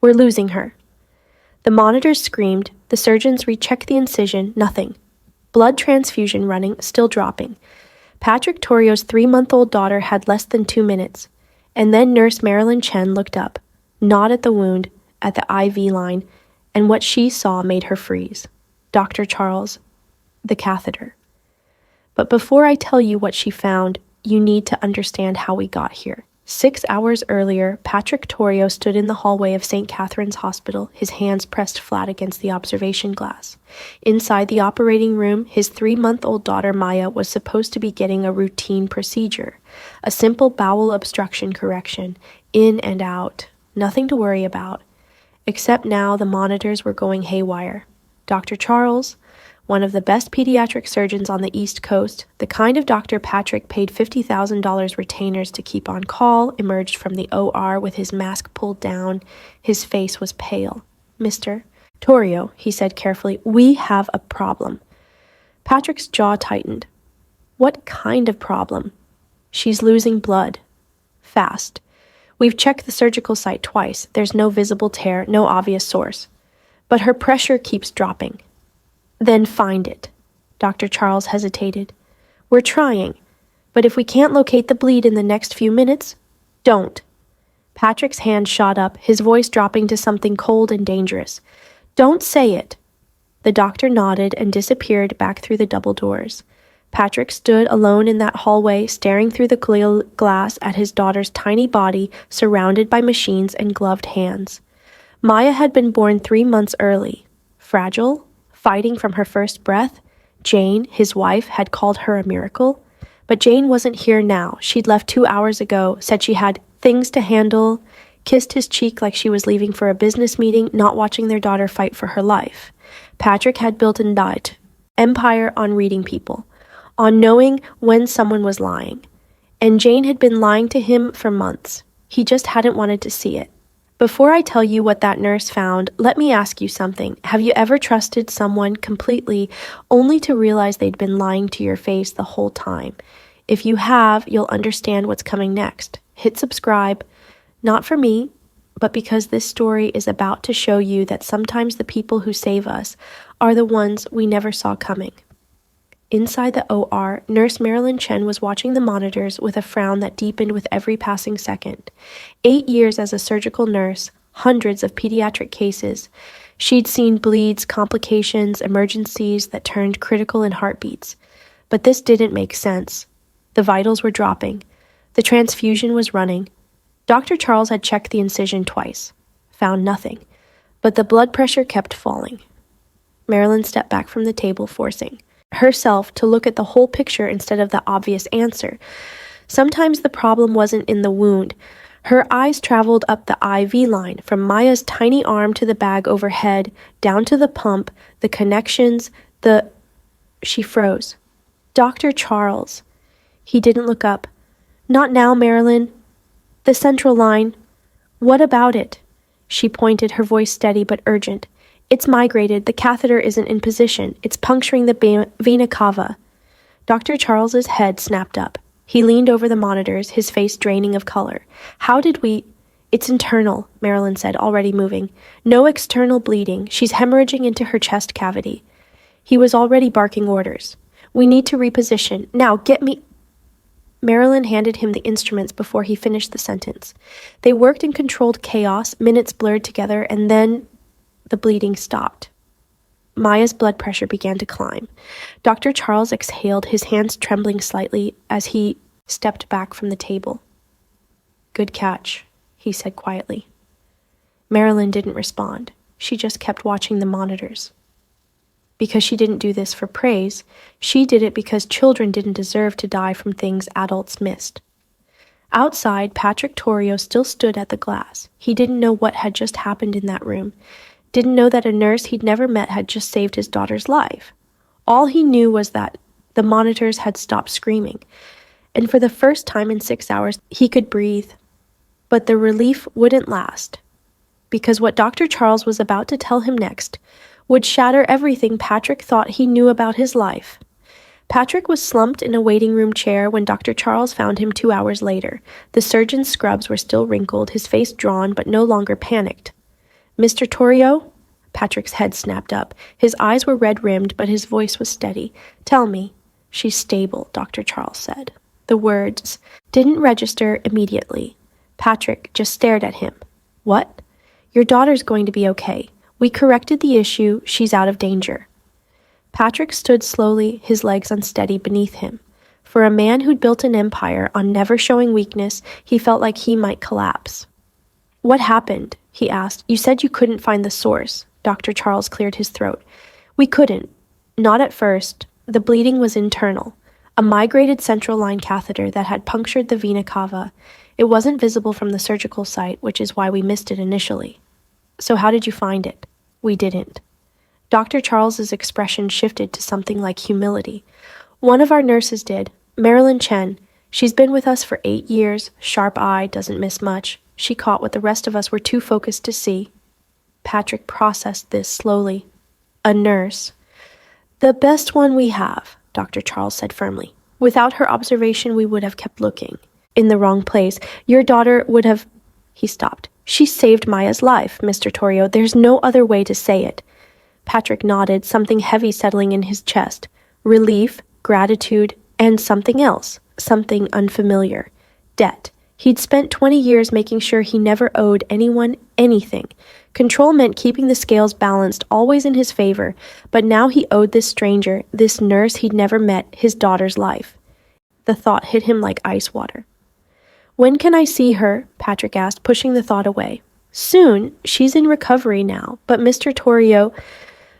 We're losing her. The monitors screamed. The surgeons rechecked the incision. Nothing. Blood transfusion running, still dropping. Patrick Torrio's 3-month-old daughter had less than 2 minutes. And then Nurse Marilyn Chen looked up, not at the wound, at the IV line, and what she saw made her freeze. Dr. Charles, the catheter. But before I tell you what she found, you need to understand how we got here. 6 hours earlier, Patrick Torrio stood in the hallway of St. Catherine's Hospital, his hands pressed flat against the observation glass. Inside the operating room, his 3-month-old daughter Maya was supposed to be getting a routine procedure, a simple bowel obstruction correction, in and out, nothing to worry about. Except now the monitors were going haywire. Dr. Charles, one of the best pediatric surgeons on the East Coast, the kind of Dr. Patrick paid $50,000 retainers to keep on call, emerged from the OR with his mask pulled down. His face was pale. "Mr. Torrio," he said carefully, "we have a problem." Patrick's jaw tightened. "What kind of problem?" "She's losing blood. Fast. We've checked the surgical site twice. There's no visible tear, no obvious source. But her pressure keeps dropping." "Then find it." Dr. Charles hesitated. "We're trying. But if we can't locate the bleed in the next few minutes, don't." Patrick's hand shot up, his voice dropping to something cold and dangerous. "Don't say it." The doctor nodded and disappeared back through the double doors. Patrick stood alone in that hallway, staring through the glass at his daughter's tiny body surrounded by machines and gloved hands. Maya had been born 3 months early. Fragile, fighting from her first breath. Jane, his wife, had called her a miracle. But Jane wasn't here now. She'd left 2 hours ago, said she had things to handle, kissed his cheek like she was leaving for a business meeting, not watching their daughter fight for her life. Patrick had built an empire on reading people, on knowing when someone was lying. And Jane had been lying to him for months. He just hadn't wanted to see it. Before I tell you what that nurse found, let me ask you something. Have you ever trusted someone completely only to realize they'd been lying to your face the whole time? If you have, you'll understand what's coming next. Hit subscribe, not for me, but because this story is about to show you that sometimes the people who save us are the ones we never saw coming. Inside the OR, Nurse Marilyn Chen was watching the monitors with a frown that deepened with every passing second. 8 years as a surgical nurse, hundreds of pediatric cases. She'd seen bleeds, complications, emergencies that turned critical in heartbeats. But this didn't make sense. The vitals were dropping. The transfusion was running. Dr. Charles had checked the incision twice. Found nothing. But the blood pressure kept falling. Marilyn stepped back from the table, forcing herself to look at the whole picture instead of the obvious answer. Sometimes the problem wasn't in the wound. Her eyes traveled up the IV line, from Maya's tiny arm to the bag overhead, down to the pump, the connections, She froze. "Dr. Charles." He didn't look up. "Not now, Marilyn. The central line. What about it?" She pointed, her voice steady but urgent. "It's migrated. The catheter isn't in position. It's puncturing the vena cava." Dr. Charles's head snapped up. He leaned over the monitors, his face draining of color. "How did we—" "It's internal," Marilyn said, already moving. "No external bleeding. She's hemorrhaging into her chest cavity." He was already barking orders. "We need to reposition. Now, get me—" Marilyn handed him the instruments before he finished the sentence. They worked in controlled chaos, minutes blurred together, and then the bleeding stopped. Maya's blood pressure began to climb. Dr. Charles exhaled, his hands trembling slightly as he stepped back from the table. "Good catch," he said quietly. Marilyn didn't respond. She just kept watching the monitors. Because she didn't do this for praise, she did it because children didn't deserve to die from things adults missed. Outside, Patrick Torrio still stood at the glass. He didn't know what had just happened in that room. Didn't know that a nurse he'd never met had just saved his daughter's life. All he knew was that the monitors had stopped screaming, and for the first time in 6 hours, he could breathe. But the relief wouldn't last, because what Dr. Charles was about to tell him next would shatter everything Patrick thought he knew about his life. Patrick was slumped in a waiting room chair when Dr. Charles found him 2 hours later. The surgeon's scrubs were still wrinkled, his face drawn but no longer panicked. Mr. Torrio? Patrick's head snapped up. His eyes were red-rimmed, but his voice was steady. Tell me. She's stable, Dr. Charles said. The words didn't register immediately. Patrick just stared at him. What? Your daughter's going to be okay. We corrected the issue. She's out of danger. Patrick stood slowly, his legs unsteady beneath him. For a man who'd built an empire on never showing weakness, he felt like he might collapse. What happened? He asked. You said you couldn't find the source. Dr. Charles cleared his throat. We couldn't. Not at first. The bleeding was internal. A migrated central line catheter that had punctured the vena cava. It wasn't visible from the surgical site, which is why we missed it initially. So how did you find it? We didn't. Dr. Charles's expression shifted to something like humility. One of our nurses did, Marilyn Chen. She's been with us for 8 years, sharp eye, doesn't miss much. She caught what the rest of us were too focused to see. Patrick processed this slowly. A nurse. The best one we have, Dr. Charles said firmly. Without her observation, we would have kept looking. In the wrong place. Your daughter would have... He stopped. She saved Maya's life, Mr. Torrio. There's no other way to say it. Patrick nodded, something heavy settling in his chest. Relief, gratitude, and something else. Something unfamiliar. Debt. He'd spent 20 years making sure he never owed anyone anything. Control meant keeping the scales balanced, always in his favor, but now he owed this stranger, this nurse he'd never met, his daughter's life. The thought hit him like ice water. When can I see her? Patrick asked, pushing the thought away. Soon. She's in recovery now, but Mr. Torrio...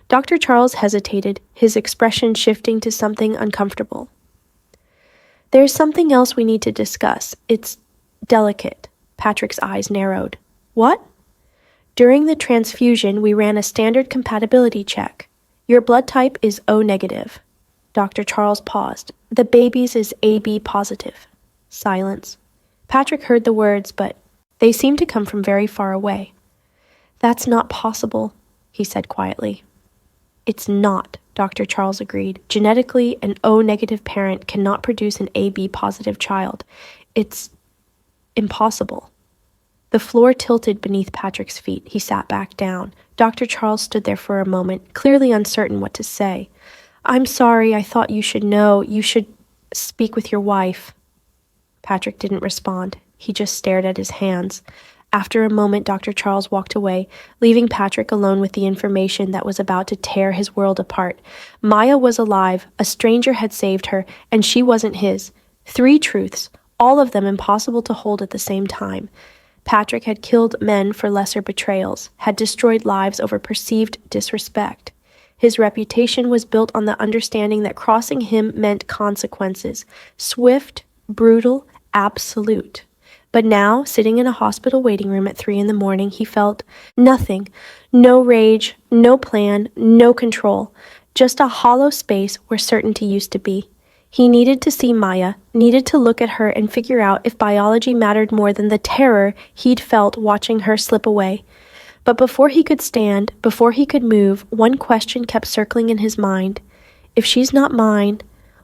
Dr. Charles hesitated, his expression shifting to something uncomfortable. There's something else we need to discuss. It's delicate. Patrick's eyes narrowed. What? During the transfusion, we ran a standard compatibility check. Your blood type is O negative. Dr. Charles paused. The baby's is AB positive. Silence. Patrick heard the words, but they seemed to come from very far away. That's not possible, he said quietly. It's not, Dr. Charles agreed. Genetically, an O-negative parent cannot produce an AB-positive child. It's impossible. The floor tilted beneath Patrick's feet. He sat back down. Dr. Charles stood there for a moment, clearly uncertain what to say. I'm sorry, I thought you should know. You should speak with your wife. Patrick didn't respond. He just stared at his hands. After a moment, Dr. Charles walked away, leaving Patrick alone with the information that was about to tear his world apart. Maya was alive, a stranger had saved her, and she wasn't his. 3 truths, all of them impossible to hold at the same time. Patrick had killed men for lesser betrayals, had destroyed lives over perceived disrespect. His reputation was built on the understanding that crossing him meant consequences, swift, brutal, absolute. But now, sitting in a hospital waiting room at 3 a.m, he felt nothing. No rage, no plan, no control. Just a hollow space where certainty used to be. He needed to see Maya, needed to look at her and figure out if biology mattered more than the terror he'd felt watching her slip away. But before he could stand, before he could move, one question kept circling in his mind. If she's not mine,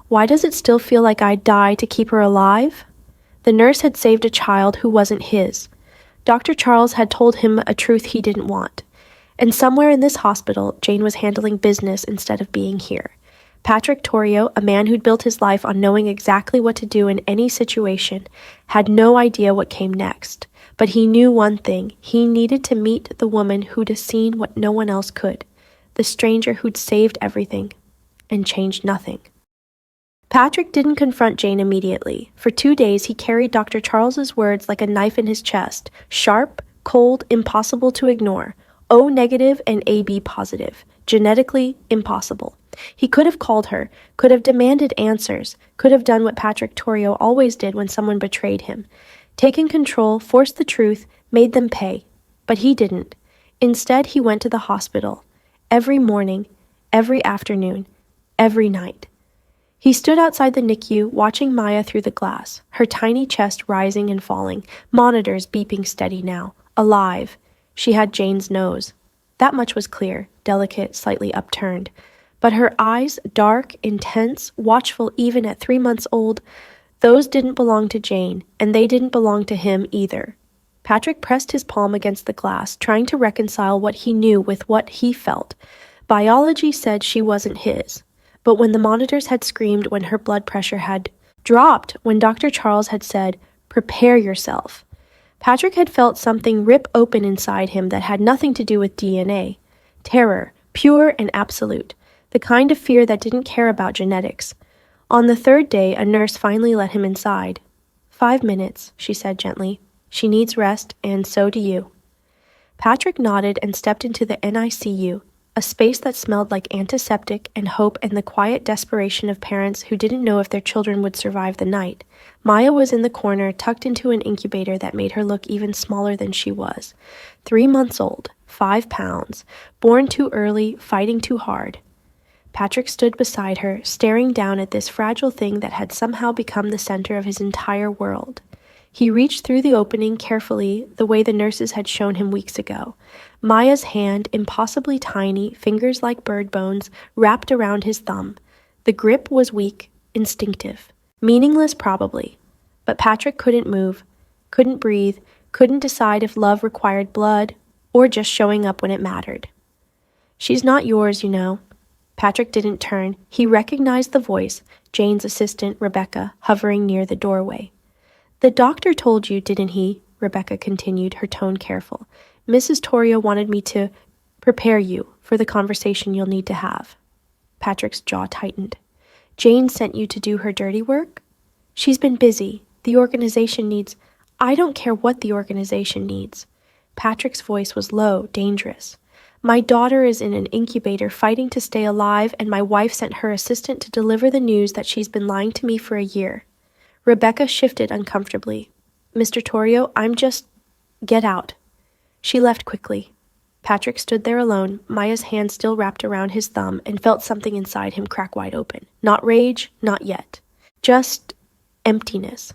why does it still feel like I'd die to keep her alive? The nurse had saved a child who wasn't his. Dr. Charles had told him a truth he didn't want. And somewhere in this hospital, Jane was handling business instead of being here. Patrick Torrio, a man who'd built his life on knowing exactly what to do in any situation, had no idea what came next. But he knew one thing. He needed to meet the woman who'd seen what no one else could. The stranger who'd saved everything and changed nothing. Patrick didn't confront Jane immediately. For 2 days, he carried Dr. Charles's words like a knife in his chest. Sharp, cold, impossible to ignore. O negative and AB positive. Genetically impossible. He could have called her, could have demanded answers, could have done what Patrick Torrio always did when someone betrayed him. Taken control, forced the truth, made them pay. But he didn't. Instead, he went to the hospital. Every morning, every afternoon, every night. He stood outside the NICU, watching Maya through the glass, her tiny chest rising and falling, monitors beeping steady now. Alive. She had Jane's nose. That much was clear, delicate, slightly upturned. But her eyes, dark, intense, watchful even at 3 months old, those didn't belong to Jane, and they didn't belong to him either. Patrick pressed his palm against the glass, trying to reconcile what he knew with what he felt. Biology said she wasn't his. But when the monitors had screamed, when her blood pressure had dropped, when Dr. Charles had said, "Prepare yourself," Patrick had felt something rip open inside him that had nothing to do with DNA. Terror, pure and absolute, the kind of fear that didn't care about genetics. On the third day, a nurse finally let him inside. 5 minutes, she said gently. She needs rest, and so do you. Patrick nodded and stepped into the NICU, a space that smelled like antiseptic and hope and the quiet desperation of parents who didn't know if their children would survive the night. Maya was in the corner, tucked into an incubator that made her look even smaller than she was. 3 months old, 5 pounds, born too early, fighting too hard. Patrick stood beside her, staring down at this fragile thing that had somehow become the center of his entire world. He reached through the opening carefully, the way the nurses had shown him weeks ago. Maya's hand, impossibly tiny, fingers like bird bones, wrapped around his thumb. The grip was weak, instinctive. Meaningless, probably. But Patrick couldn't move, couldn't breathe, couldn't decide if love required blood or just showing up when it mattered. "She's not yours, you know." Patrick didn't turn. He recognized the voice, Jane's assistant, Rebecca, hovering near the doorway. "The doctor told you, didn't he?" Rebecca continued, her tone careful. "Mrs. Torrio wanted me to prepare you for the conversation you'll need to have." Patrick's jaw tightened. "Jane sent you to do her dirty work?" "She's been busy. The organization needs—" "I don't care what the organization needs." Patrick's voice was low, dangerous. "My daughter is in an incubator fighting to stay alive, and my wife sent her assistant to deliver the news that she's been lying to me for a year." Rebecca shifted uncomfortably. "Mr. Torrio, I'm just— Get out." She left quickly. Patrick stood there alone, Maya's hand still wrapped around his thumb, and felt something inside him crack wide open. Not rage, not yet. Just emptiness.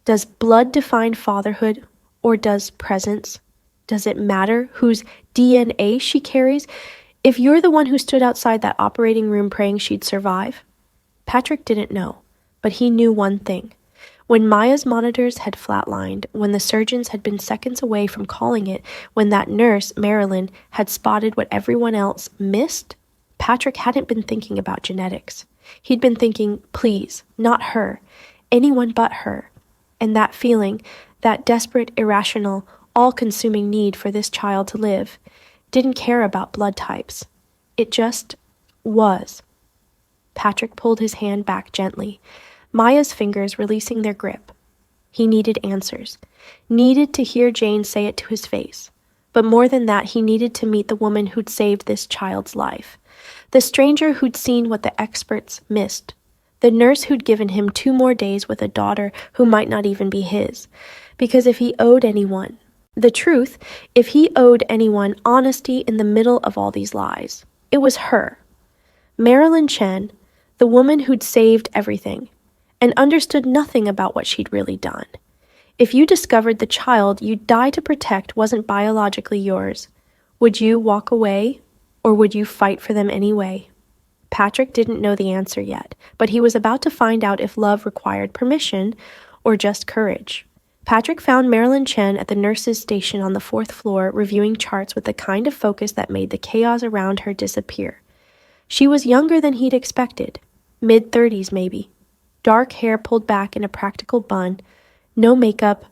Does blood define fatherhood, or does presence? Does it matter whose DNA she carries? If you're the one who stood outside that operating room praying she'd survive? Patrick didn't know, but he knew one thing. When Maya's monitors had flatlined, when the surgeons had been seconds away from calling it, when that nurse, Marilyn, had spotted what everyone else missed, Patrick hadn't been thinking about genetics. He'd been thinking, please, not her, anyone but her. And that feeling, that desperate, irrational, all-consuming need for this child to live, didn't care about blood types. It just was. Patrick pulled his hand back gently, Maya's fingers releasing their grip. He needed answers, needed to hear Jane say it to his face. But more than that, he needed to meet the woman who'd saved this child's life, the stranger who'd seen what the experts missed, the nurse who'd given him 2 more days with a daughter who might not even be his. Because if he owed anyone, the truth, if he owed anyone honesty in the middle of all these lies, it was her. Marilyn Chen, the woman who'd saved everything, and understood nothing about what she'd really done. If you discovered the child you'd die to protect wasn't biologically yours, would you walk away, or would you fight for them anyway? Patrick didn't know the answer yet, but he was about to find out if love required permission or just courage. Patrick found Marilyn Chen at the nurse's station on the 4th floor, reviewing charts with the kind of focus that made the chaos around her disappear. She was younger than he'd expected, mid-30s maybe. Dark hair pulled back in a practical bun, no makeup,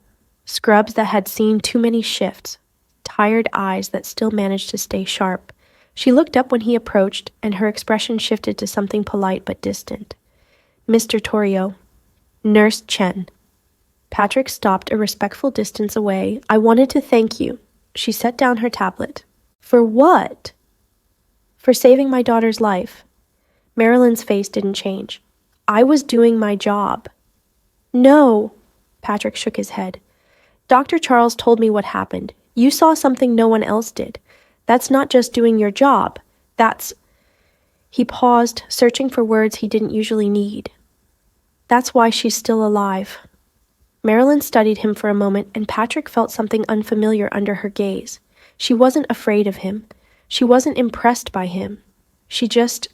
scrubs that had seen too many shifts, tired eyes that still managed to stay sharp. She looked up when he approached, and her expression shifted to something polite but distant. "Mr. Torrio." "Nurse Chen." Patrick stopped a respectful distance away. "I wanted to thank you." She set down her tablet. "For what?" "For saving my daughter's life." Marilyn's face didn't change. "I was doing my job." "No." Patrick shook his head. "Dr. Charles told me what happened. You saw something no one else did. That's not just doing your job. That's—" He paused, searching for words he didn't usually need. "That's why she's still alive." Marilyn studied him for a moment, and Patrick felt something unfamiliar under her gaze. She wasn't afraid of him. She wasn't impressed by him. She just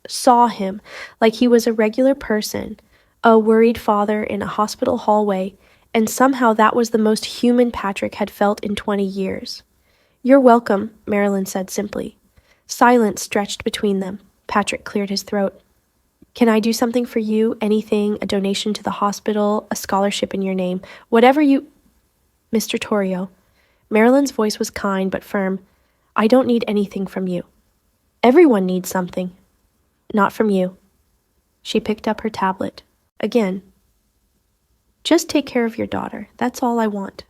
saw him like he was a regular person, a worried father in a hospital hallway, and somehow that was the most human Patrick had felt in 20 years. "You're welcome," Marilyn said simply. Silence stretched between them. Patrick cleared his throat. "Can I do something for you? Anything? A donation to the hospital? A scholarship in your name? Whatever you—" "Mr. Torrio." Marilyn's voice was kind but firm. "I don't need anything from you." "Everyone needs something." "Not from you." She picked up her tablet. Again. "Just take care of your daughter. That's all I want."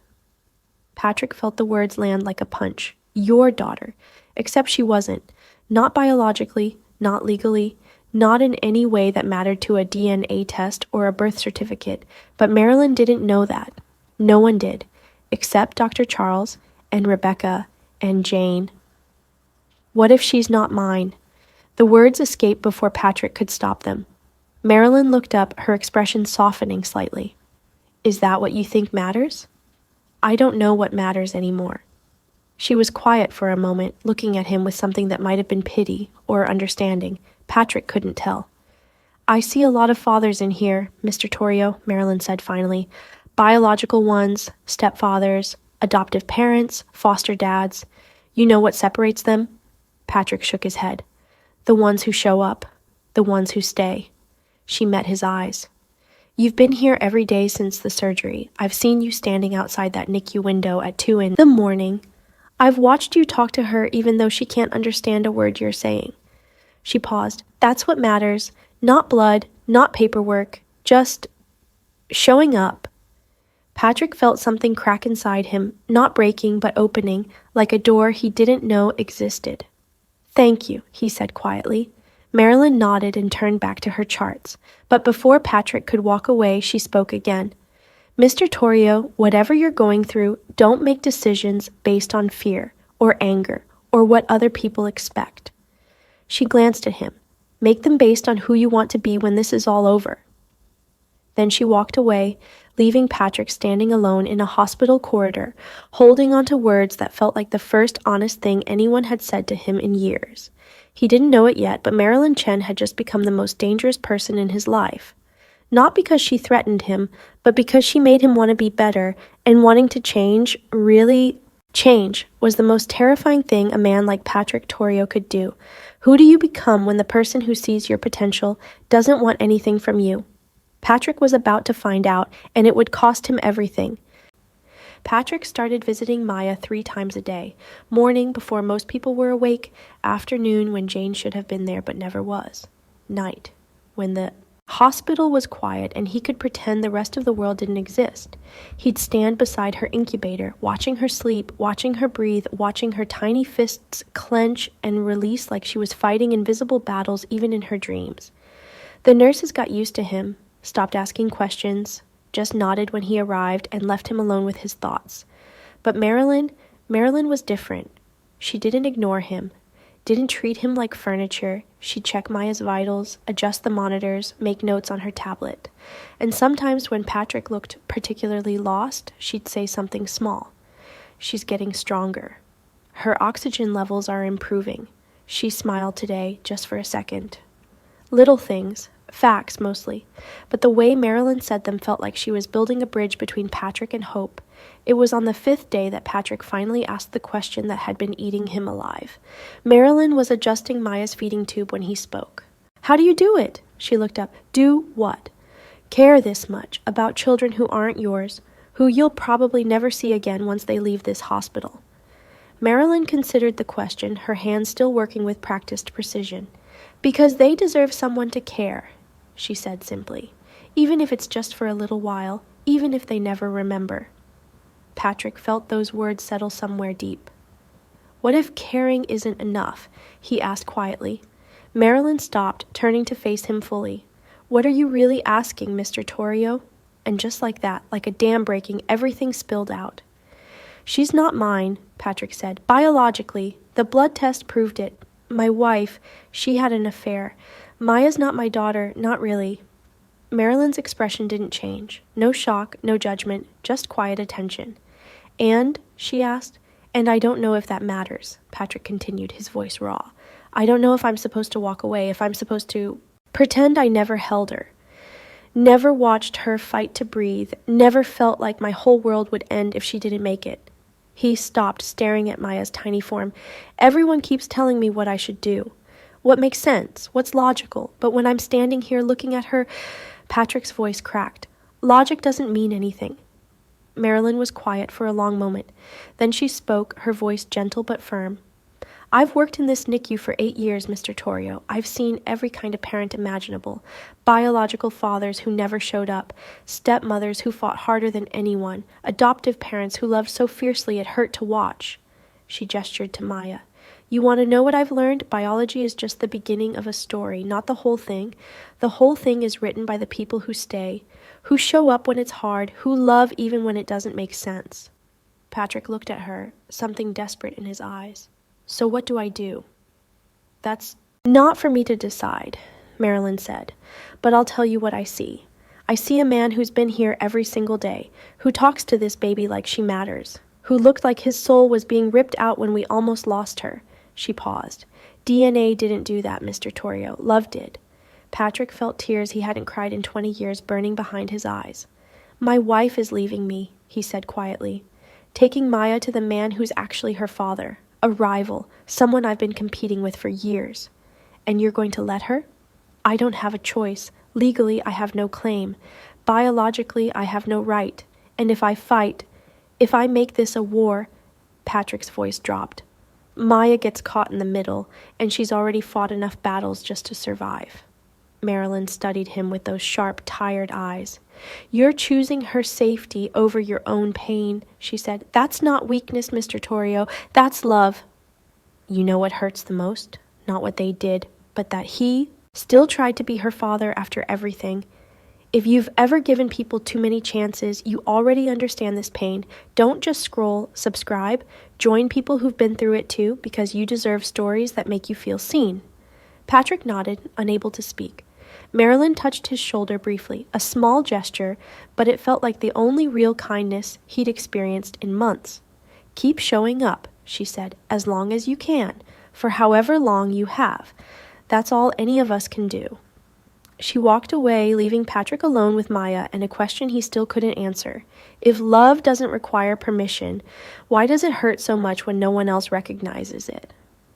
Patrick felt the words land like a punch. Your daughter. Except she wasn't. Not biologically, not legally, not in any way that mattered to a DNA test or a birth certificate. But Marilyn didn't know that. No one did. Except Dr. Charles and Rebecca and Jane. "What if she's not mine?" The words escaped before Patrick could stop them. Marilyn looked up, her expression softening slightly. "Is that what you think matters?" "I don't know what matters anymore." She was quiet for a moment, looking at him with something that might have been pity or understanding. Patrick couldn't tell. "I see a lot of fathers in here, Mr. Torrio," Marilyn said finally. "Biological ones, stepfathers, adoptive parents, foster dads. You know what separates them?" Patrick shook his head. "The ones who show up. The ones who stay." She met his eyes. "You've been here every day since the surgery. I've seen you standing outside that NICU window at 2 in the morning. I've watched you talk to her even though she can't understand a word you're saying." She paused. "That's what matters. Not blood, not paperwork, just showing up." Patrick felt something crack inside him, not breaking but opening, like a door he didn't know existed. "Thank you," he said quietly. Marilyn nodded and turned back to her charts. But before Patrick could walk away, she spoke again. "Mr. Torrio, whatever you're going through, don't make decisions based on fear or anger or what other people expect." She glanced at him. "Make them based on who you want to be when this is all over." Then she walked away, leaving Patrick standing alone in a hospital corridor, holding on to words that felt like the first honest thing anyone had said to him in years. He didn't know it yet, but Marilyn Chen had just become the most dangerous person in his life. Not because she threatened him, but because she made him want to be better, and wanting to change, really change, was the most terrifying thing a man like Patrick Torrio could do. Who do you become when the person who sees your potential doesn't want anything from you? Patrick was about to find out, and it would cost him everything. Patrick started visiting Maya 3 times a day, morning before most people were awake, afternoon when Jane should have been there but never was, night when the hospital was quiet and he could pretend the rest of the world didn't exist. He'd stand beside her incubator, watching her sleep, watching her breathe, watching her tiny fists clench and release like she was fighting invisible battles even in her dreams. The nurses got used to him, stopped asking questions, just nodded when he arrived and left him alone with his thoughts. But Marilyn was different. She didn't ignore him, didn't treat him like furniture. She'd check Maya's vitals, adjust the monitors, make notes on her tablet. And sometimes when Patrick looked particularly lost, she'd say something small. "She's getting stronger. Her oxygen levels are improving." She smiled today, just for a second. Little things. Facts, mostly. But the way Marilyn said them felt like she was building a bridge between Patrick and hope. It was on the 5th day that Patrick finally asked the question that had been eating him alive. Marilyn was adjusting Maya's feeding tube when he spoke. "How do you do it?" She looked up. "Do what?" "Care this much about children who aren't yours, who you'll probably never see again once they leave this hospital." Marilyn considered the question, her hands still working with practiced precision. "Because they deserve someone to care," she said simply, "even if it's just for a little while, even if they never remember." Patrick felt those words settle somewhere deep. "What if caring isn't enough?" he asked quietly. Marilyn stopped, turning to face him fully. "What are you really asking, Mr. Torrio?" And just like that, like a dam breaking, everything spilled out. "She's not mine," Patrick said. "Biologically, the blood test proved it. My wife, she had an affair. Maya's not my daughter, not really." Marilyn's expression didn't change. No shock, no judgment, just quiet attention. "And?" she asked. "And I don't know if that matters," Patrick continued, his voice raw. "I don't know if I'm supposed to walk away, if I'm supposed to pretend I never held her. Never watched her fight to breathe, never felt like my whole world would end if she didn't make it. He stopped, staring at Maya's tiny form. Everyone keeps telling me what I should do. What makes sense? What's logical? But when I'm standing here looking at her, Patrick's voice cracked. Logic doesn't mean anything. Marilyn was quiet for a long moment. Then she spoke, her voice gentle but firm. I've worked in this NICU for 8 years, Mr. Torrio. I've seen every kind of parent imaginable. Biological fathers who never showed up, stepmothers who fought harder than anyone, adoptive parents who loved so fiercely it hurt to watch. She gestured to Maya. You want to know what I've learned? Biology is just the beginning of a story, not the whole thing. The whole thing is written by the people who stay, who show up when it's hard, who love even when it doesn't make sense. Patrick looked at her, something desperate in his eyes. So what do I do? That's not for me to decide, Marilyn said, but I'll tell you what I see. I see a man who's been here every single day, who talks to this baby like she matters, who looked like his soul was being ripped out when we almost lost her. She paused. DNA didn't do that, Mr. Torrio. Love did. Patrick felt tears he hadn't cried in 20 years burning behind his eyes. My wife is leaving me, he said quietly, taking Maya to the man who's actually her father. A rival, someone I've been competing with for years. And you're going to let her? I don't have a choice. Legally, I have no claim. Biologically, I have no right. And if I fight, if I make this a war, Patrick's voice dropped. Maya gets caught in the middle, and she's already fought enough battles just to survive. Marilyn studied him with those sharp, tired eyes. You're choosing her safety over your own pain, she said. That's not weakness, Mr. Torrio. That's love. You know what hurts the most? Not what they did, but that he still tried to be her father after everything. If you've ever given people too many chances, you already understand this pain. Don't just scroll, subscribe, join people who've been through it too, because you deserve stories that make you feel seen. Patrick nodded, unable to speak. Marilyn touched his shoulder briefly, a small gesture, but it felt like the only real kindness he'd experienced in months. Keep showing up, she said, as long as you can, for however long you have. That's all any of us can do. She walked away, leaving Patrick alone with Maya and a question he still couldn't answer. If love doesn't require permission, why does it hurt so much when no one else recognizes it?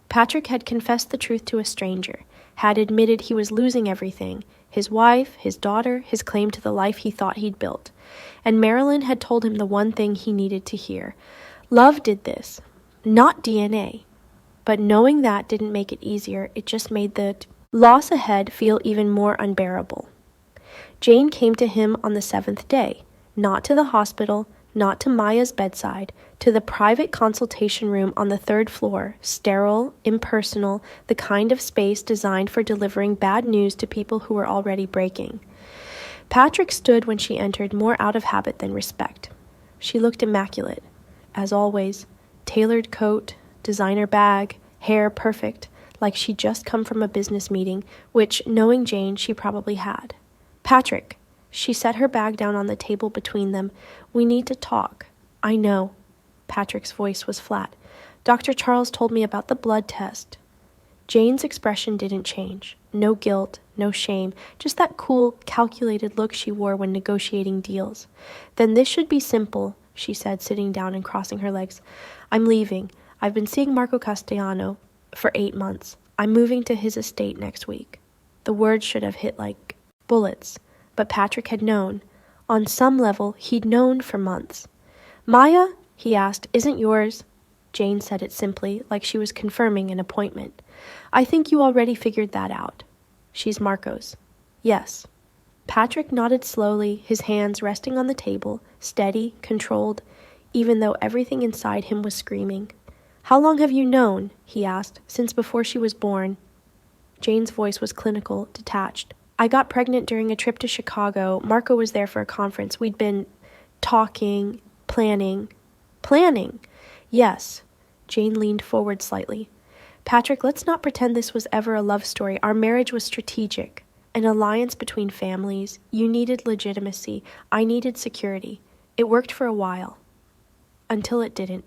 Patrick had confessed the truth to a stranger, had admitted he was losing everything, his wife, his daughter, his claim to the life he thought he'd built. And Marilyn had told him the one thing he needed to hear. Love did this, not DNA. But knowing that didn't make it easier, it just made the loss ahead feel even more unbearable. Jane came to him on the 7th day, not to the hospital, not to Maya's bedside, to the private consultation room on the 3rd floor, sterile, impersonal, the kind of space designed for delivering bad news to people who were already breaking. Patrick stood when she entered, more out of habit than respect. She looked immaculate, as always, tailored coat, designer bag, hair perfect, like she'd just come from a business meeting, which, knowing Jane, she probably had. Patrick, she set her bag down on the table between them. We need to talk. I know. Patrick's voice was flat. Dr. Charles told me about the blood test. Jane's expression didn't change. No guilt, no shame, just that cool, calculated look she wore when negotiating deals. Then this should be simple, she said, sitting down and crossing her legs. I'm leaving. I've been seeing Marco Castellano for 8 months. I'm moving to his estate next week. The words should have hit like bullets, but Patrick had known. On some level, he'd known for months. Maya, he asked, isn't yours? Jane said it simply, like she was confirming an appointment. I think you already figured that out. She's Marco's. Yes. Patrick nodded slowly, his hands resting on the table, steady, controlled, even though everything inside him was screaming. How long have you known? He asked. Since before she was born. Jane's voice was clinical, detached. I got pregnant during a trip to Chicago. Marco was there for a conference. We'd been talking, planning. Planning? Yes. Jane leaned forward slightly. Patrick, let's not pretend this was ever a love story. Our marriage was strategic. An alliance between families. You needed legitimacy. I needed security. It worked for a while. Until it didn't.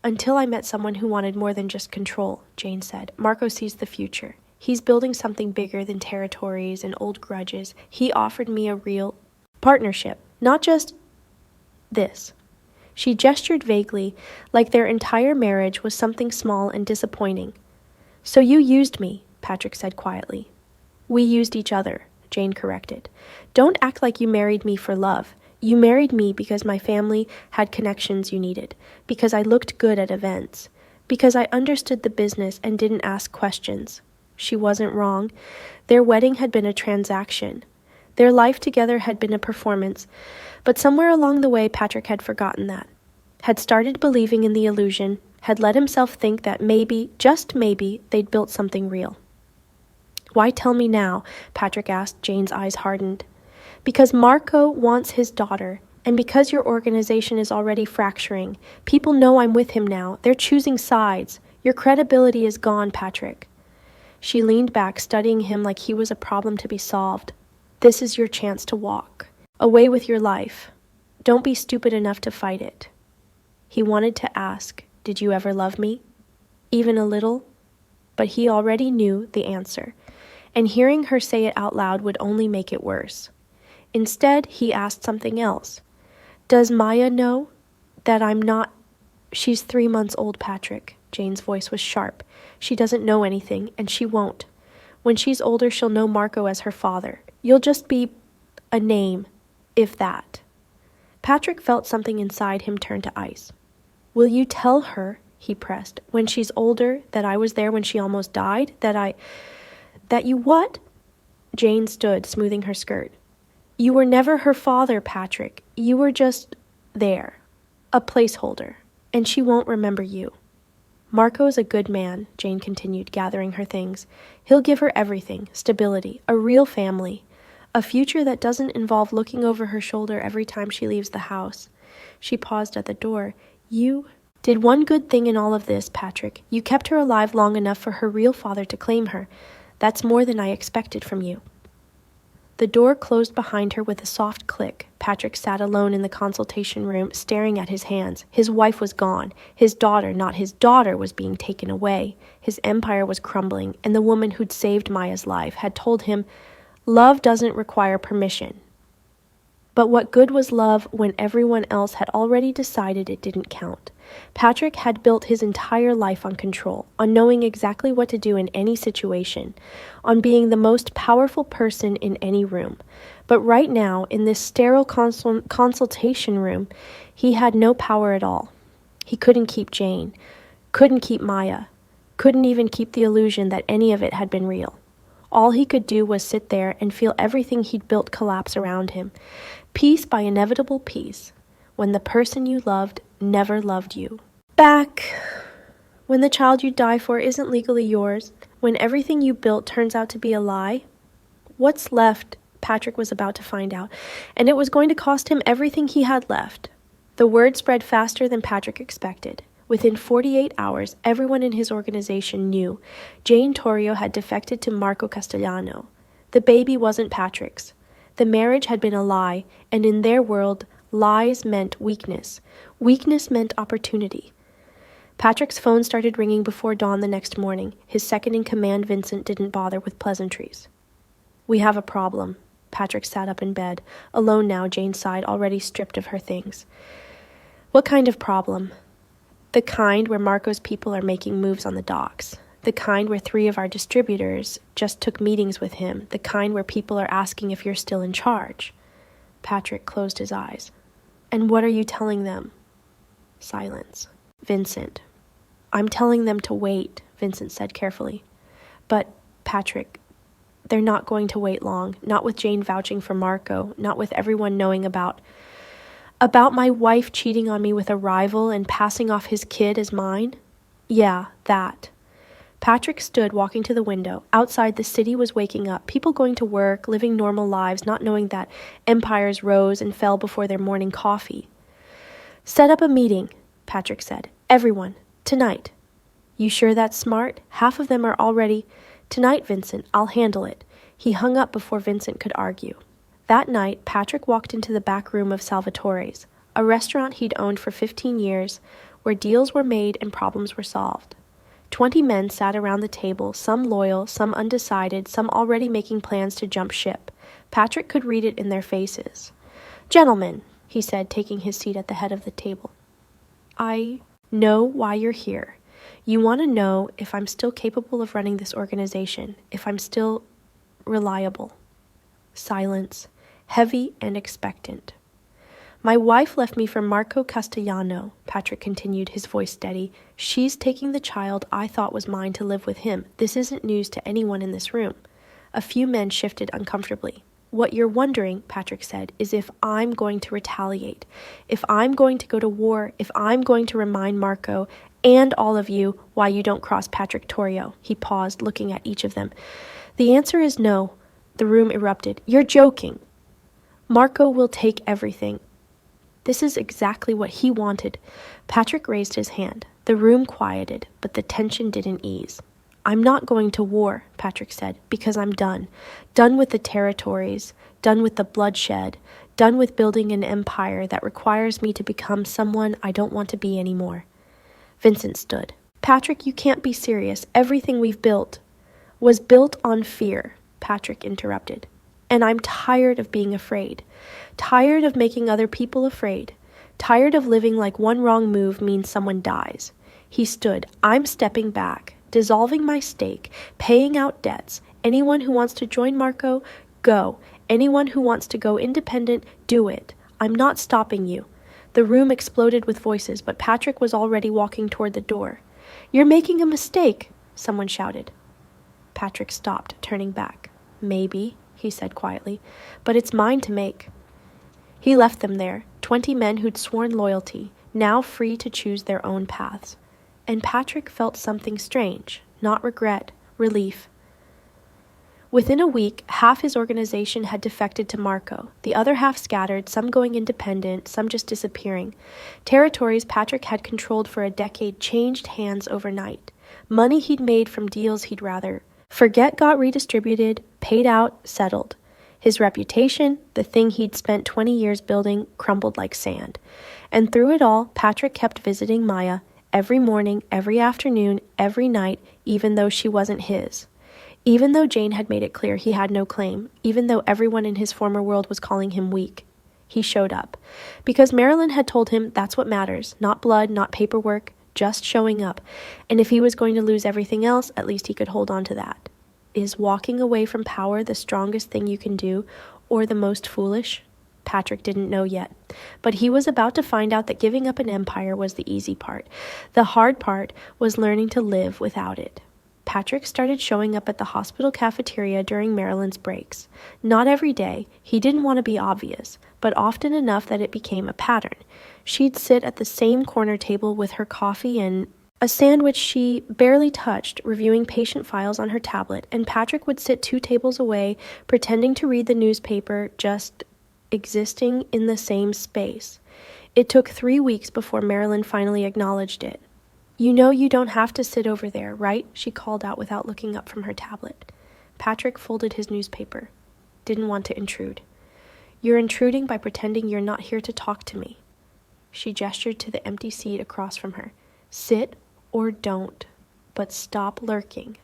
Until I met someone who wanted more than just control, Jane said. Marco sees the future. He's building something bigger than territories and old grudges. He offered me a real partnership, not just this. She gestured vaguely, like their entire marriage was something small and disappointing. So you used me, Patrick said quietly. We used each other, Jane corrected. Don't act like you married me for love. You married me because my family had connections you needed, because I looked good at events, because I understood the business and didn't ask questions. She wasn't wrong. Their wedding had been a transaction. Their life together had been a performance, but somewhere along the way Patrick had forgotten that, had started believing in the illusion, had let himself think that maybe, just maybe, they'd built something real. Why tell me now? Patrick asked. Jane's eyes hardened. Because Marco wants his daughter, and because your organization is already fracturing. People know I'm with him now. They're choosing sides. Your credibility is gone, Patrick. She leaned back, studying him like he was a problem to be solved. This is your chance to walk away with your life. Don't be stupid enough to fight it. He wanted to ask, did you ever love me? Even a little? But he already knew the answer, and hearing her say it out loud would only make it worse. Instead, he asked something else. Does Maya know that I'm not... She's 3 months old, Patrick. Jane's voice was sharp. She doesn't know anything, and she won't. When she's older, she'll know Marco as her father. You'll just be a name, if that. Patrick felt something inside him turn to ice. Will you tell her, he pressed, when she's older, that I was there when she almost died? That you what? Jane stood, smoothing her skirt. You were never her father, Patrick. You were just there. A placeholder. And she won't remember you. Marco's a good man, Jane continued, gathering her things. He'll give her everything, stability, a real family, a future that doesn't involve looking over her shoulder every time she leaves the house. She paused at the door. You did one good thing in all of this, Patrick. You kept her alive long enough for her real father to claim her. That's more than I expected from you. The door closed behind her with a soft click. Patrick sat alone in the consultation room, staring at his hands. His wife was gone. His daughter, not his daughter, was being taken away. His empire was crumbling, and the woman who'd saved Maya's life had told him, love doesn't require permission. But what good was love when everyone else had already decided it didn't count? Patrick had built his entire life on control, on knowing exactly what to do in any situation, on being the most powerful person in any room. But right now, in this sterile consultation room, he had no power at all. He couldn't keep Jane, couldn't keep Maya, couldn't even keep the illusion that any of it had been real. All he could do was sit there and feel everything he'd built collapse around him, piece by inevitable piece, when the person you loved never loved you. Back when the child you die for isn't legally yours, when everything you built turns out to be a lie. What's left, Patrick was about to find out, and it was going to cost him everything he had left. The word spread faster than Patrick expected. Within 48 hours, everyone in his organization knew Jane Torrio had defected to Marco Castellano. The baby wasn't Patrick's. The marriage had been a lie, and in their world, lies meant weakness. Weakness meant opportunity. Patrick's phone started ringing before dawn the next morning. His second-in-command, Vincent, didn't bother with pleasantries. We have a problem. Patrick sat up in bed. Alone now, Jane sighed, already stripped of her things. What kind of problem? The kind where Marco's people are making moves on the docks. The kind where 3 of our distributors just took meetings with him. The kind where people are asking if you're still in charge. Patrick closed his eyes. And what are you telling them? Silence. Vincent. I'm telling them to wait, Vincent said carefully. But, Patrick, they're not going to wait long. Not with Jane vouching for Marco. Not with everyone knowing about my wife cheating on me with a rival and passing off his kid as mine? Yeah, that. Patrick stood walking to the window. Outside, the city was waking up, people going to work, living normal lives, not knowing that empires rose and fell before their morning coffee. Set up a meeting, Patrick said. Everyone. Tonight. You sure that's smart? Half of them are already... Tonight, Vincent. I'll handle it. He hung up before Vincent could argue. That night, Patrick walked into the back room of Salvatore's, a restaurant he'd owned for 15 years, where deals were made and problems were solved. 20 men sat around the table, some loyal, some undecided, some already making plans to jump ship. Patrick could read it in their faces. "Gentlemen," he said, taking his seat at the head of the table, "I know why you're here. You want to know if I'm still capable of running this organization, if I'm still reliable." Silence, heavy and expectant. "My wife left me for Marco Castellano," Patrick continued, his voice steady. "She's taking the child I thought was mine to live with him. This isn't news to anyone in this room." A few men shifted uncomfortably. "What you're wondering," Patrick said, "is if I'm going to retaliate, if I'm going to go to war, if I'm going to remind Marco and all of you why you don't cross Patrick Torrio." He paused, looking at each of them. "The answer is no." The room erupted. "You're joking. Marco will take everything." This is exactly what he wanted. Patrick raised his hand. The room quieted, but the tension didn't ease. "I'm not going to war," Patrick said, "because I'm done. Done with the territories, done with the bloodshed, done with building an empire that requires me to become someone I don't want to be anymore." Vincent stood. "Patrick, you can't be serious. Everything we've built was built on fear," Patrick interrupted. "And I'm tired of being afraid. Tired of making other people afraid. Tired of living like one wrong move means someone dies." He stood. "I'm stepping back, dissolving my stake, paying out debts. Anyone who wants to join Marco, go. Anyone who wants to go independent, do it. I'm not stopping you." The room exploded with voices, but Patrick was already walking toward the door. "You're making a mistake," someone shouted. Patrick stopped, turning back. "Maybe," he said quietly, "but it's mine to make." He left them there, 20 men who'd sworn loyalty, now free to choose their own paths. And Patrick felt something strange, not regret, relief. Within a week, half his organization had defected to Marco, the other half scattered, some going independent, some just disappearing. Territories Patrick had controlled for a decade changed hands overnight. Money he'd made from deals he'd rather forget got redistributed, paid out, settled. His reputation, the thing he'd spent 20 years building, crumbled like sand. And through it all, Patrick kept visiting Maya, every morning, every afternoon, every night, even though she wasn't his. Even though Jane had made it clear he had no claim, even though everyone in his former world was calling him weak. He showed up. Because Marilyn had told him that's what matters, not blood, not paperwork, just showing up. And if he was going to lose everything else, at least he could hold on to that. Is walking away from power the strongest thing you can do, or the most foolish? Patrick didn't know yet. But he was about to find out that giving up an empire was the easy part. The hard part was learning to live without it. Patrick started showing up at the hospital cafeteria during Marilyn's breaks. Not every day, he didn't want to be obvious, but often enough that it became a pattern. She'd sit at the same corner table with her coffee and a sandwich she barely touched, reviewing patient files on her tablet, and Patrick would sit 2 tables away, pretending to read the newspaper, just existing in the same space. It took 3 weeks before Marilyn finally acknowledged it. "You know you don't have to sit over there, right?" she called out without looking up from her tablet. Patrick folded his newspaper. Didn't want to intrude. "You're intruding by pretending you're not here to talk to me." She gestured to the empty seat across from her. "Sit or don't, but stop lurking."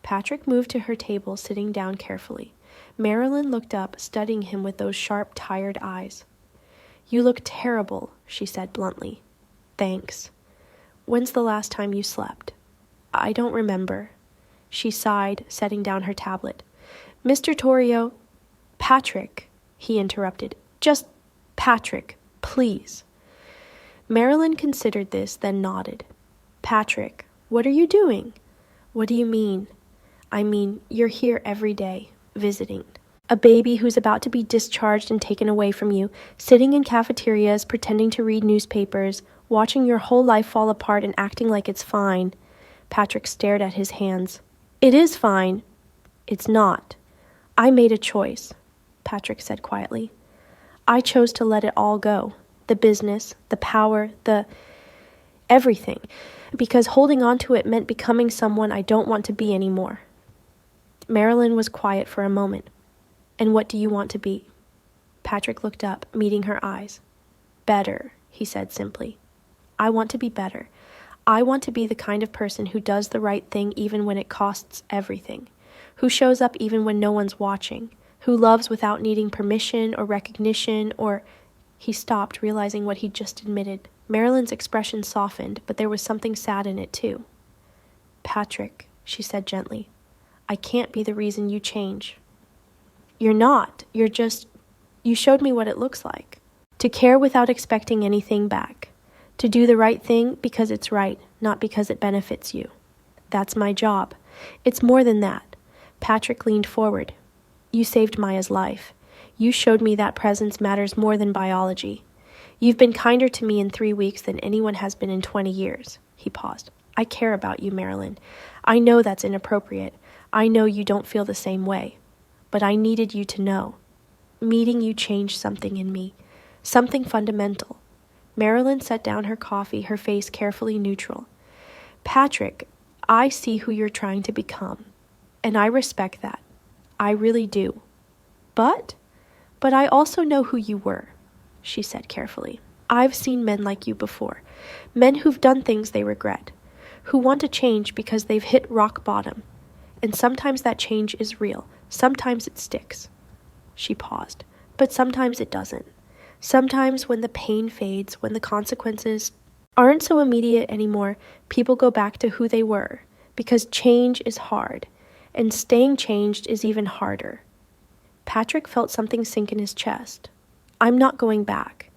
Patrick moved to her table, sitting down carefully. Marilyn looked up, studying him with those sharp, tired eyes. "You look terrible," she said bluntly. "Thanks. When's the last time you slept?" "I don't remember." She sighed, setting down her tablet. "Mr. Torrio—" "Patrick," he interrupted. "Just Patrick, please." Marilyn considered this, then nodded. "Patrick, what are you doing?" "What do you mean?" "I mean, you're here every day, visiting. A baby who's about to be discharged and taken away from you, sitting in cafeterias, pretending to read newspapers, watching your whole life fall apart and acting like it's fine." Patrick stared at his hands. "It is fine." "It's not. I made a choice," Patrick said quietly. "I chose to let it all go. The business, the power, everything. Because holding on to it meant becoming someone I don't want to be anymore." Marilyn was quiet for a moment. "And what do you want to be?" Patrick looked up, meeting her eyes. "Better," he said simply. "I want to be better. I want to be the kind of person who does the right thing even when it costs everything, who shows up even when no one's watching, who loves without needing permission or recognition or... He stopped, realizing what he'd just admitted. Marilyn's expression softened, but there was something sad in it too. Patrick, she said gently, I can't be the reason you change. You're not. You're just... You showed me what it looks like. To care without expecting anything back. To do the right thing because it's right, not because it benefits you. That's my job. It's more than that. Patrick leaned forward. You saved Maya's life. You showed me that presence matters more than biology. You've been kinder to me in 3 weeks than anyone has been in 20 years. He paused. I care about you, Marilyn. I know that's inappropriate. I know you don't feel the same way. But I needed you to know. Meeting you changed something in me. Something fundamental. Marilyn set down her coffee, her face carefully neutral. Patrick, I see who you're trying to become. And I respect that. I really do. But I also know who you were, she said carefully. I've seen men like you before. Men who've done things they regret. Who want to change because they've hit rock bottom. And sometimes that change is real. Sometimes it sticks. She paused. But sometimes it doesn't. Sometimes when the pain fades, when the consequences aren't so immediate anymore, people go back to who they were. Because change is hard. And staying changed is even harder. Patrick felt something sink in his chest. I'm not going back.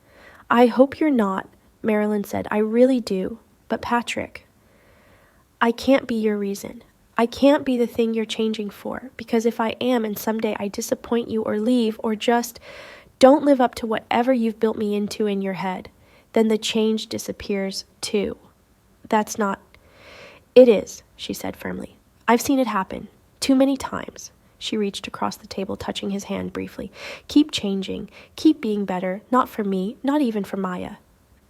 I hope you're not, Marilyn said. I really do. But Patrick, I can't be your reason. I can't be the thing you're changing for. Because if I am and someday I disappoint you or leave or just don't live up to whatever you've built me into in your head, then the change disappears too. That's not... It is, she said firmly. I've seen it happen. Too many times. She reached across the table, touching his hand briefly. Keep changing. Keep being better. Not for me, not even for Maya.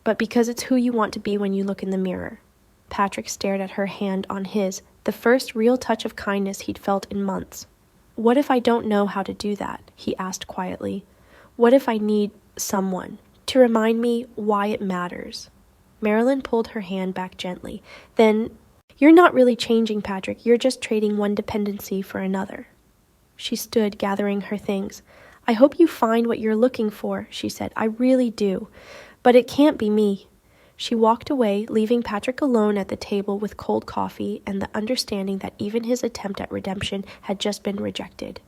But because it's who you want to be when you look in the mirror. Patrick stared at her hand on his, the first real touch of kindness he'd felt in months. What if I don't know how to do that? He asked quietly. What if I need someone to remind me why it matters? Marilyn pulled her hand back gently. Then, you're not really changing, Patrick. You're just trading one dependency for another. She stood, gathering her things. I hope you find what you're looking for, she said. I really do. But it can't be me. She walked away, leaving Patrick alone at the table with cold coffee and the understanding that even his attempt at redemption had just been rejected.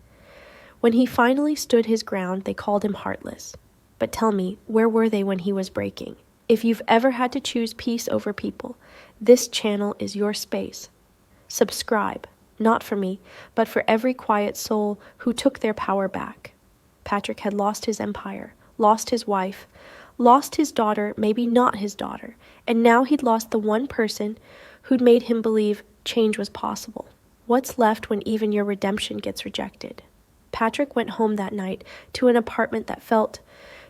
When he finally stood his ground, they called him heartless. But tell me, where were they when he was breaking? If you've ever had to choose peace over people, this channel is your space. Subscribe. Not for me, but for every quiet soul who took their power back. Patrick had lost his empire, lost his wife, lost his daughter, maybe not his daughter, and now he'd lost the one person who'd made him believe change was possible. What's left when even your redemption gets rejected? Patrick went home that night to an apartment that felt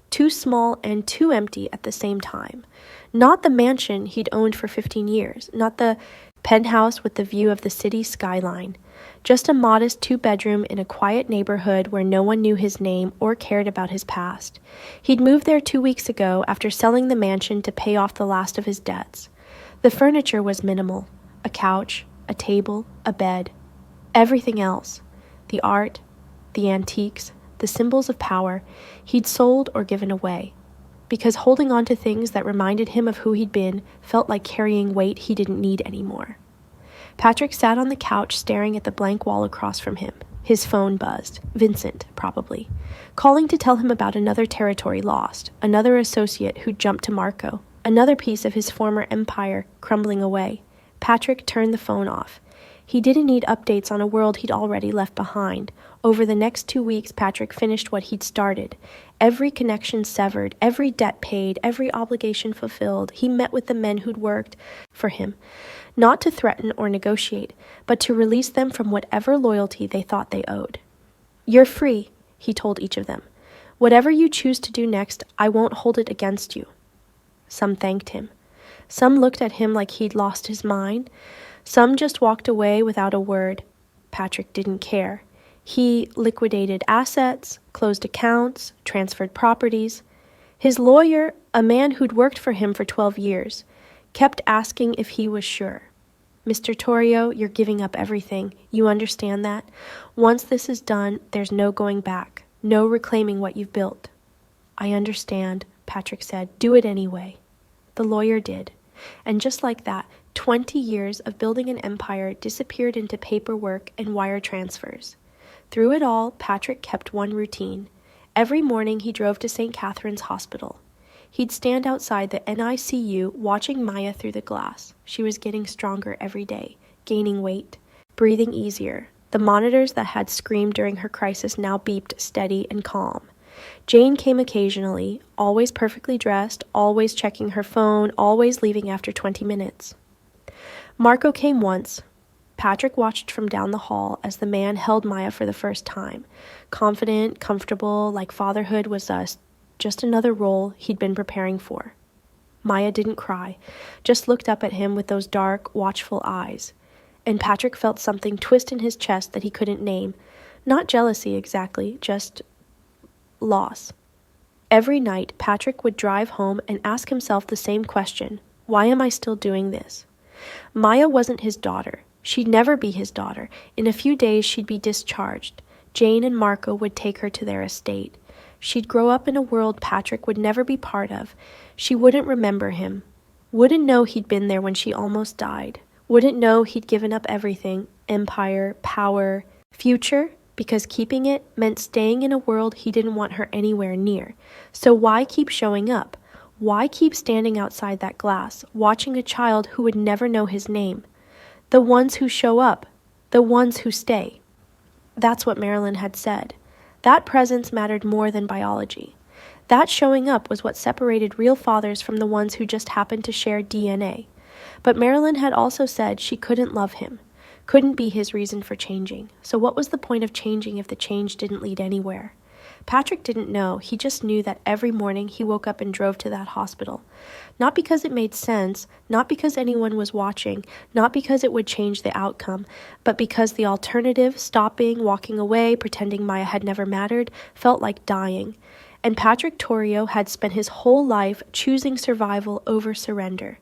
too small and too empty at the same time. Not the mansion he'd owned for 15 years, not the penthouse with the view of the city skyline, just a modest 2-bedroom in a quiet neighborhood where no one knew his name or cared about his past. He'd moved there 2 weeks ago after selling the mansion to pay off the last of his debts. The furniture was minimal, a couch, a table, a bed. Everything else, the art, the antiques, the symbols of power, he'd sold or given away. Because holding on to things that reminded him of who he'd been felt like carrying weight he didn't need anymore. Patrick sat on the couch staring at the blank wall across from him. His phone buzzed. Vincent, probably. Calling to tell him about another territory lost, another associate who'd jumped to Marco, another piece of his former empire crumbling away. Patrick turned the phone off. He didn't need updates on a world he'd already left behind. Over the next 2 weeks, Patrick finished what he'd started. Every connection severed, every debt paid, every obligation fulfilled. He met with the men who'd worked for him, not to threaten or negotiate, but to release them from whatever loyalty they thought they owed. You're free, he told each of them. Whatever you choose to do next, I won't hold it against you. Some thanked him. Some looked at him like he'd lost his mind. Some just walked away without a word. Patrick didn't care. He liquidated assets, closed accounts, transferred properties. His lawyer, a man who'd worked for him for 12 years, kept asking if he was sure. Mr. Torrio, you're giving up everything. You understand that? Once this is done, there's no going back, no reclaiming what you've built. I understand, Patrick said. Do it anyway. The lawyer did. And just like that, 20 years of building an empire disappeared into paperwork and wire transfers. Through it all, Patrick kept one routine. Every morning he drove to St. Catherine's Hospital. He'd stand outside the NICU watching Maya through the glass. She was getting stronger every day, gaining weight, breathing easier. The monitors that had screamed during her crisis now beeped steady and calm. Jane came occasionally, always perfectly dressed, always checking her phone, always leaving after 20 minutes. Marco came once. Patrick watched from down the hall as the man held Maya for the first time, confident, comfortable, like fatherhood was just another role he'd been preparing for. Maya didn't cry, just looked up at him with those dark, watchful eyes. And Patrick felt something twist in his chest that he couldn't name. Not jealousy exactly, just loss. Every night, Patrick would drive home and ask himself the same question. Why am I still doing this? Maya wasn't his daughter. She'd never be his daughter. In a few days, she'd be discharged. Jane and Marco would take her to their estate. She'd grow up in a world Patrick would never be part of. She wouldn't remember him. Wouldn't know he'd been there when she almost died. Wouldn't know he'd given up everything, empire, power, future, because keeping it meant staying in a world he didn't want her anywhere near. So why keep showing up? Why keep standing outside that glass, watching a child who would never know his name? The ones who show up, the ones who stay. That's what Marilyn had said. That presence mattered more than biology. That showing up was what separated real fathers from the ones who just happened to share DNA. But Marilyn had also said she couldn't love him, couldn't be his reason for changing. So what was the point of changing if the change didn't lead anywhere? Patrick didn't know. He just knew that every morning he woke up and drove to that hospital. Not because it made sense, not because anyone was watching, not because it would change the outcome, but because the alternative, stopping, walking away, pretending Maya had never mattered, felt like dying. And Patrick Torrio had spent his whole life choosing survival over surrender.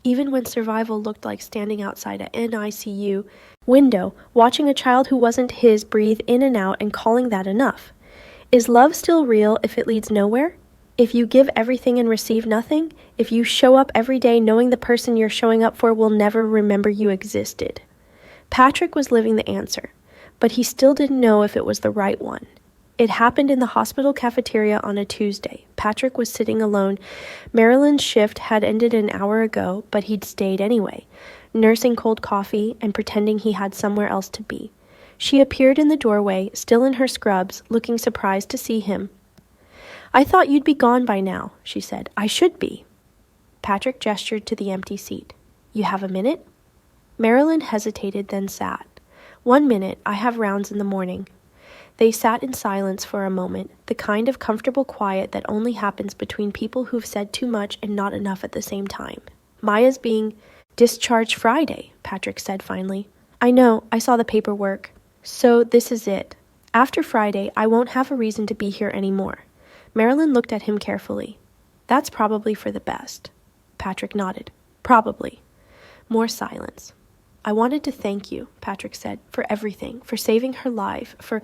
Even when survival looked like standing outside an NICU window, watching a child who wasn't his breathe in and out and calling that enough. Is love still real if it leads nowhere? If you give everything and receive nothing? If you show up every day knowing the person you're showing up for will never remember you existed? Patrick was living the answer, but he still didn't know if it was the right one. It happened in the hospital cafeteria on a Tuesday. Patrick was sitting alone. Marilyn's shift had ended an hour ago, but he'd stayed anyway, nursing cold coffee and pretending he had somewhere else to be. She appeared in the doorway, still in her scrubs, looking surprised to see him. I thought you'd be gone by now, she said. I should be. Patrick gestured to the empty seat. You have a minute? Marilyn hesitated, then sat. 1 minute, I have rounds in the morning. They sat in silence for a moment, the kind of comfortable quiet that only happens between people who've said too much and not enough at the same time. Maya's being discharged Friday, Patrick said finally. I know, I saw the paperwork. So this is it. After Friday, I won't have a reason to be here anymore. Marilyn looked at him carefully. That's probably for the best. Patrick nodded. Probably. More silence. I wanted to thank you, Patrick said, for everything, for saving her life, for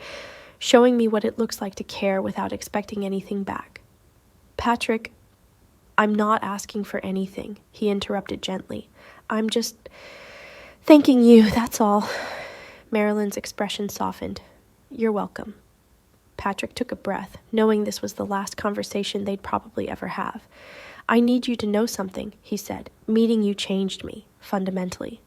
showing me what it looks like to care without expecting anything back. Patrick, I'm not asking for anything, he interrupted gently. I'm just thanking you, that's all. Marilyn's expression softened. You're welcome. Patrick took a breath, knowing this was the last conversation they'd probably ever have. I need you to know something, he said. Meeting you changed me, fundamentally.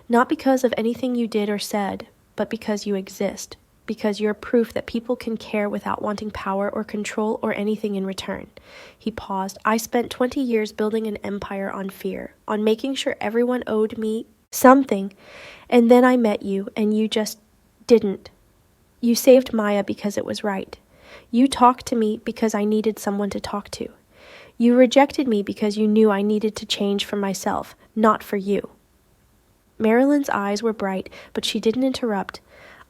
Not because of anything you did or said, but because you exist, because you're proof that people can care without wanting power or control or anything in return. He paused. I spent 20 years building an empire on fear, on making sure everyone owed me something, and then I met you, and you just didn't. You saved Maya because it was right. You talked to me because I needed someone to talk to. You rejected me because you knew I needed to change for myself, not for you. Marilyn's eyes were bright, but she didn't interrupt.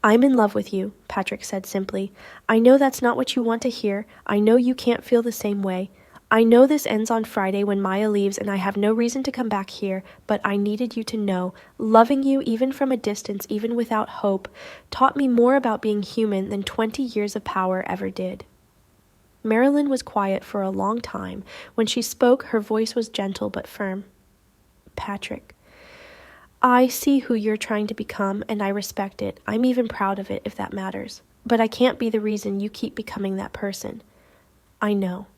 I'm in love with you, Patrick said simply. I know that's not what you want to hear. I know you can't feel the same way. I know this ends on Friday when Maya leaves and I have no reason to come back here, but I needed you to know, loving you even from a distance, even without hope, taught me more about being human than 20 years of power ever did. Marilyn was quiet for a long time. When she spoke, her voice was gentle but firm. Patrick, I see who you're trying to become, and I respect it. I'm even proud of it, if that matters. But I can't be the reason you keep becoming that person. I know.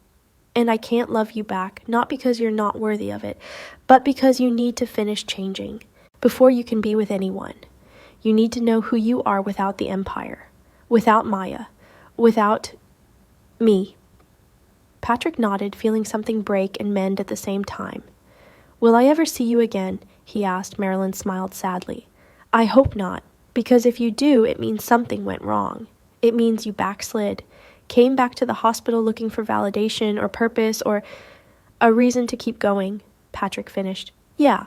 And I can't love you back, not because you're not worthy of it, but because you need to finish changing before you can be with anyone. You need to know who you are without the Empire, without Maya, without me. Patrick nodded, feeling something break and mend at the same time. Will I ever see you again? He asked. Marilyn smiled sadly. I hope not, because if you do, it means something went wrong. It means you backslid, came back to the hospital looking for validation or purpose or a reason to keep going. Patrick finished. Yeah.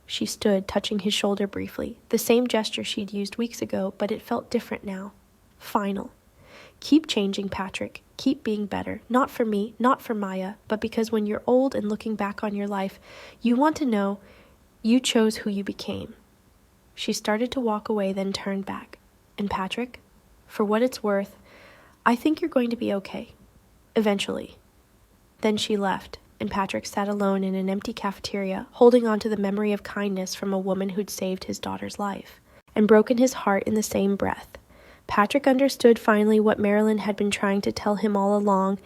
She stood, touching his shoulder briefly, the same gesture she'd used weeks ago, but it felt different now. Final. Keep changing, Patrick. Keep being better. Not for me, not for Maya, but because when you're old and looking back on your life, you want to know you chose who you became. She started to walk away, then turned back. And Patrick, for what it's worth, I think you're going to be okay. Eventually. Then she left, and Patrick sat alone in an empty cafeteria, holding on to the memory of kindness from a woman who'd saved his daughter's life, and broken his heart in the same breath. Patrick understood finally what Marilyn had been trying to tell him all along.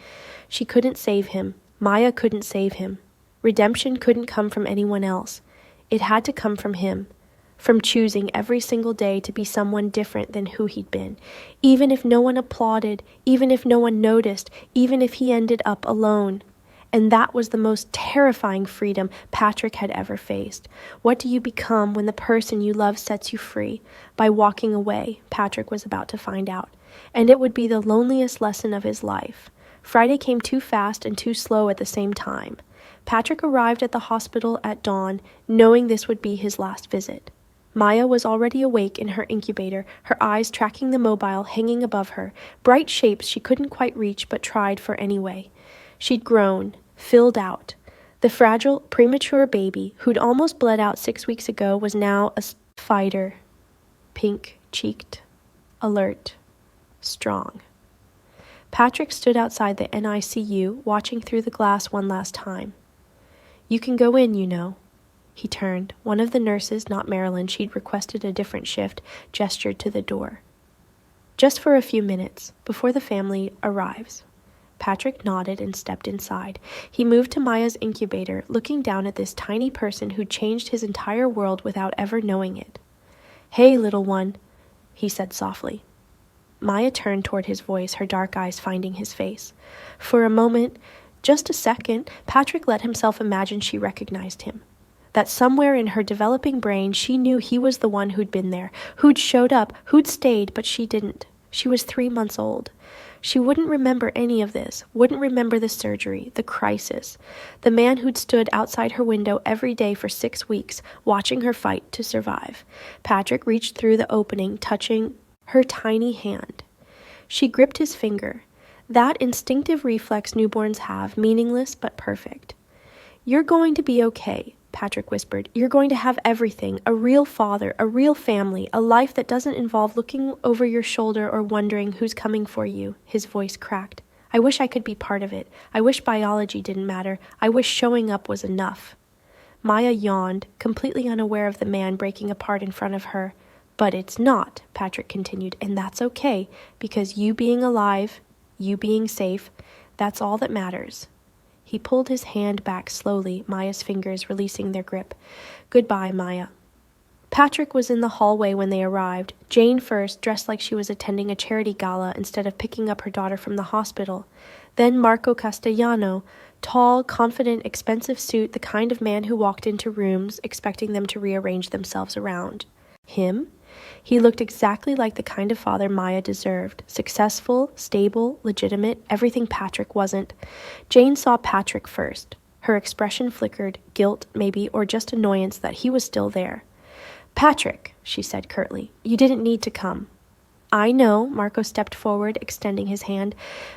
She couldn't save him. Maya couldn't save him. Redemption couldn't come from anyone else. It had to come from him. From choosing every single day to be someone different than who he'd been, even if no one applauded, even if no one noticed, even if he ended up alone. And that was the most terrifying freedom Patrick had ever faced. What do you become when the person you love sets you free? By walking away, Patrick was about to find out. And it would be the loneliest lesson of his life. Friday came too fast and too slow at the same time. Patrick arrived at the hospital at dawn, knowing this would be his last visit. Maya was already awake in her incubator, her eyes tracking the mobile hanging above her, bright shapes she couldn't quite reach but tried for anyway. She'd grown, filled out. The fragile, premature baby, who'd almost bled out 6 weeks ago, was now a fighter, pink-cheeked, alert, strong. Patrick stood outside the NICU, watching through the glass one last time. You can go in, you know. He turned. One of the nurses, not Marilyn, she'd requested a different shift, gestured to the door. Just for a few minutes, before the family arrives. Patrick nodded and stepped inside. He moved to Maya's incubator, looking down at this tiny person who'd changed his entire world without ever knowing it. Hey, little one, he said softly. Maya turned toward his voice, her dark eyes finding his face. For a moment, just a second, Patrick let himself imagine she recognized him. That somewhere in her developing brain she knew he was the one who'd been there, who'd showed up, who'd stayed, but she didn't. She was 3 months old. She wouldn't remember any of this, wouldn't remember the surgery, the crisis, the man who'd stood outside her window every day for 6 weeks, watching her fight to survive. Patrick reached through the opening, touching her tiny hand. She gripped his finger. That instinctive reflex newborns have, meaningless but perfect. You're going to be okay, Patrick whispered. You're going to have everything, a real father, a real family, a life that doesn't involve looking over your shoulder or wondering who's coming for you. His voice cracked. I wish I could be part of it. I wish biology didn't matter. I wish showing up was enough. Maya yawned, completely unaware of the man breaking apart in front of her. But it's not, Patrick continued, and that's okay, because you being alive, you being safe, that's all that matters. He pulled his hand back slowly, Maya's fingers releasing their grip. Goodbye, Maya. Patrick was in the hallway when they arrived, Jane first, dressed like she was attending a charity gala instead of picking up her daughter from the hospital. Then Marco Castellano, tall, confident, expensive suit, the kind of man who walked into rooms expecting them to rearrange themselves around. Him? He looked exactly like the kind of father Maya deserved. Successful, stable, legitimate, everything Patrick wasn't. Jane saw Patrick first. Her expression flickered, guilt, maybe, or just annoyance that he was still there. Patrick, she said curtly, you didn't need to come. I know, Marco stepped forward, extending his hand.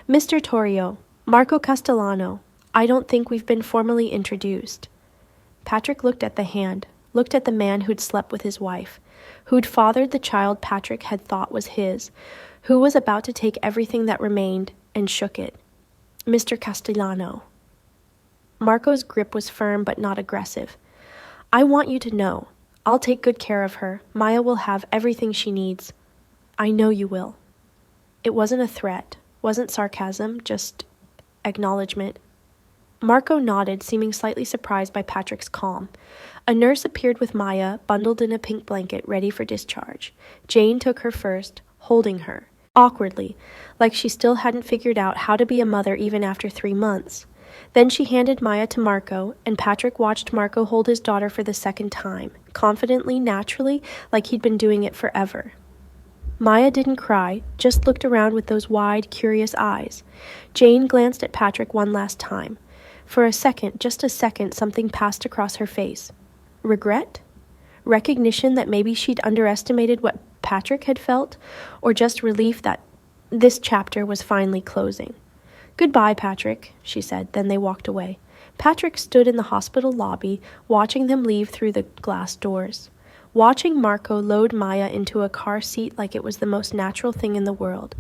Mr. Torrio, Marco Castellano. I don't think we've been formally introduced." Patrick looked at the hand, looked at the man who'd slept with his wife, who'd fathered the child Patrick had thought was his, who was about to take everything that remained and shook it. "Mr. Castellano." Marco's grip was firm but not aggressive. "I want you to know. I'll take good care of her. Maya will have everything she needs. I know you will." It wasn't a threat, wasn't sarcasm, just acknowledgement. Marco nodded, seeming slightly surprised by Patrick's calm. A nurse appeared with Maya, bundled in a pink blanket, ready for discharge. Jane took her first, holding her, awkwardly, like she still hadn't figured out how to be a mother even after 3 months. Then she handed Maya to Marco, and Patrick watched Marco hold his daughter for the second time, confidently, naturally, like he'd been doing it forever. Maya didn't cry, just looked around with those wide, curious eyes. Jane glanced at Patrick one last time. For a second, just a second, something passed across her face. Regret? Recognition that maybe she'd underestimated what Patrick had felt, or just relief that this chapter was finally closing. "Goodbye, Patrick," she said, then they walked away. Patrick stood in the hospital lobby, watching them leave through the glass doors. Watching Marco load Maya into a car seat like it was the most natural thing in the world.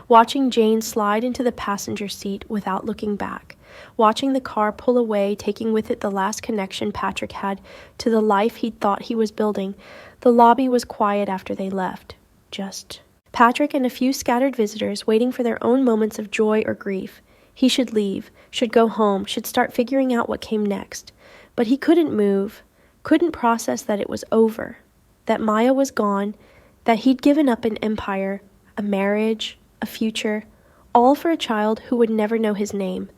Watching Jane slide into the passenger seat without looking back. Watching the car pull away, taking with it the last connection Patrick had to the life he'd thought he was building. The lobby was quiet after they left. Just Patrick and a few scattered visitors waiting for their own moments of joy or grief. He should leave, should go home, should start figuring out what came next. But he couldn't move, couldn't process that it was over, that Maya was gone, that he'd given up an empire, a marriage, a future, all for a child who would never know his name.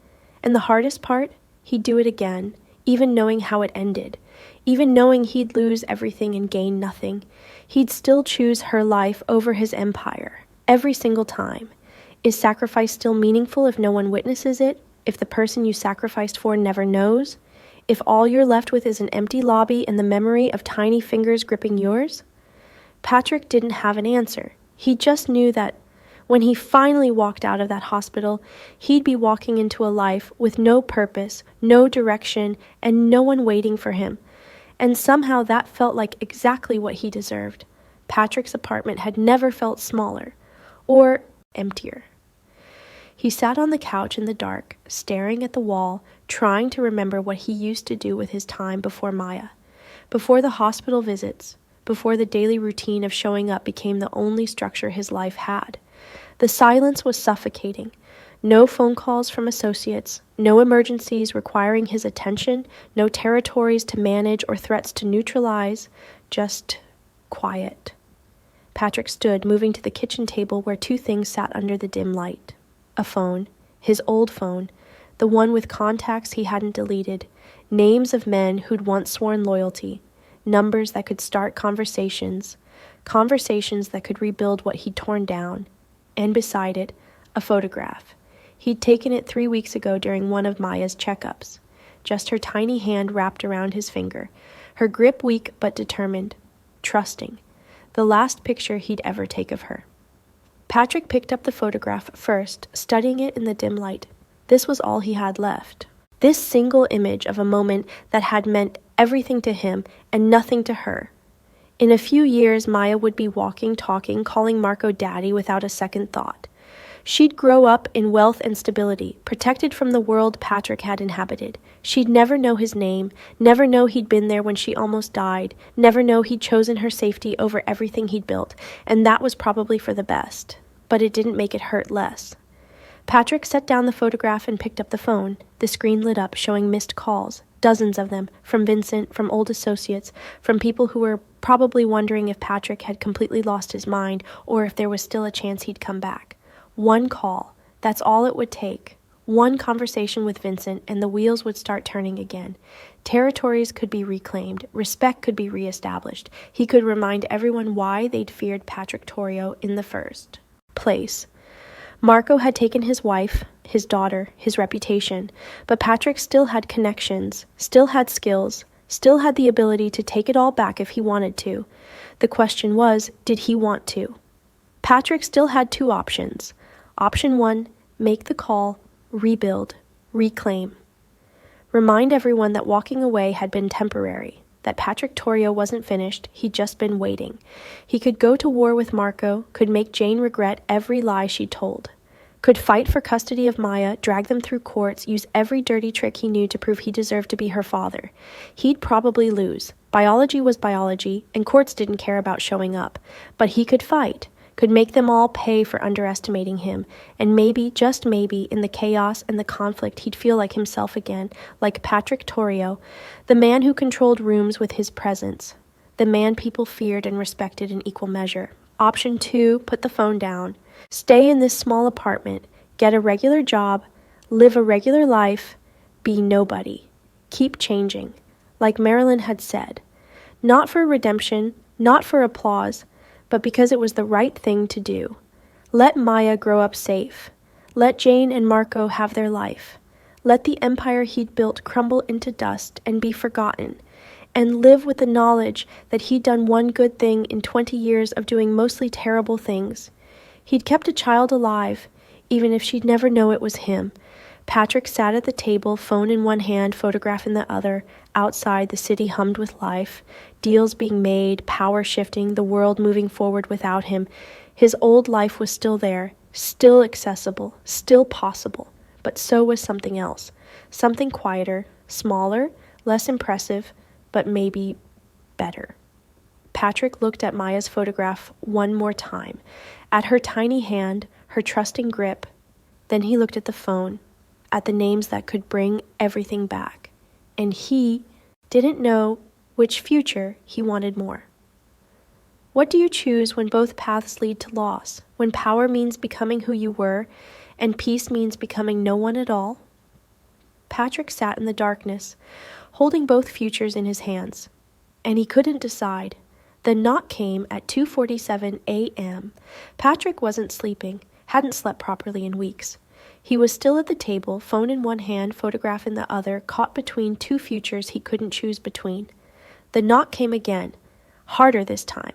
And the hardest part, he'd do it again, even knowing how it ended, even knowing he'd lose everything and gain nothing. He'd still choose her life over his empire, every single time. Is sacrifice still meaningful if no one witnesses it? If the person you sacrificed for never knows? If all you're left with is an empty lobby and the memory of tiny fingers gripping yours? Patrick didn't have an answer. He just knew that when he finally walked out of that hospital, he'd be walking into a life with no purpose, no direction, and no one waiting for him. And somehow that felt like exactly what he deserved. Patrick's apartment had never felt smaller or emptier. He sat on the couch in the dark, staring at the wall, trying to remember what he used to do with his time before Maya, before the hospital visits, before the daily routine of showing up became the only structure his life had. The silence was suffocating. No phone calls from associates, no emergencies requiring his attention, no territories to manage or threats to neutralize, just quiet. Patrick stood, moving to the kitchen table where 2 things sat under the dim light. A phone, his old phone, the one with contacts he hadn't deleted, names of men who'd once sworn loyalty, numbers that could start conversations that could rebuild what he'd torn down, and beside it, a photograph. He'd taken it 3 weeks ago during one of Maya's checkups, just her tiny hand wrapped around his finger, her grip weak but determined, trusting, the last picture he'd ever take of her. Patrick picked up the photograph first, studying it in the dim light. This was all he had left. This single image of a moment that had meant everything to him and nothing to her. In a few years, Maya would be walking, talking, calling Marco daddy without a second thought. She'd grow up in wealth and stability, protected from the world Patrick had inhabited. She'd never know his name, never know he'd been there when she almost died, never know he'd chosen her safety over everything he'd built, and that was probably for the best. But it didn't make it hurt less. Patrick set down the photograph and picked up the phone. The screen lit up, showing missed calls, dozens of them, from Vincent, from old associates, from people who were probably wondering if Patrick had completely lost his mind or if there was still a chance he'd come back. One call, that's all it would take. One conversation with Vincent and the wheels would start turning again. Territories could be reclaimed, respect could be reestablished. He could remind everyone why they'd feared Patrick Torrio in the first place. Marco had taken his wife, his daughter, his reputation, but Patrick still had connections, still had skills, still had the ability to take it all back if he wanted to. The question was, did he want to? Patrick still had 2 options. Option 1, make the call, rebuild, reclaim. Remind everyone that walking away had been temporary, that Patrick Torrio wasn't finished, he'd just been waiting. He could go to war with Marco, could make Jane regret every lie she told, could fight for custody of Maya, drag them through courts, use every dirty trick he knew to prove he deserved to be her father. He'd probably lose. Biology was biology, and courts didn't care about showing up. But he could fight, could make them all pay for underestimating him, and maybe, just maybe, in the chaos and the conflict, he'd feel like himself again, like Patrick Torrio, the man who controlled rooms with his presence, the man people feared and respected in equal measure. Option 2, put the phone down. Stay in this small apartment, get a regular job, live a regular life, be nobody. Keep changing, like Marilyn had said. Not for redemption, not for applause, but because it was the right thing to do. Let Maya grow up safe. Let Jane and Marco have their life. Let the empire he'd built crumble into dust and be forgotten, and live with the knowledge that he'd done one good thing in 20 years of doing mostly terrible things. He'd kept a child alive, even if she'd never know it was him. Patrick sat at the table, phone in one hand, photograph in the other. Outside, the city hummed with life, deals being made, power shifting, the world moving forward without him. His old life was still there, still accessible, still possible, but so was something else. Something quieter, smaller, less impressive, but maybe better. Patrick looked at Maya's photograph one more time, at her tiny hand, her trusting grip. Then he looked at the phone, at the names that could bring everything back. And he didn't know which future he wanted more. What do you choose when both paths lead to loss, when power means becoming who you were, and peace means becoming no one at all? Patrick sat in the darkness, holding both futures in his hands, and he couldn't decide. The knock came at 2:47 a.m. Patrick wasn't sleeping, hadn't slept properly in weeks. He was still at the table, phone in one hand, photograph in the other, caught between two futures he couldn't choose between. The knock came again, harder this time.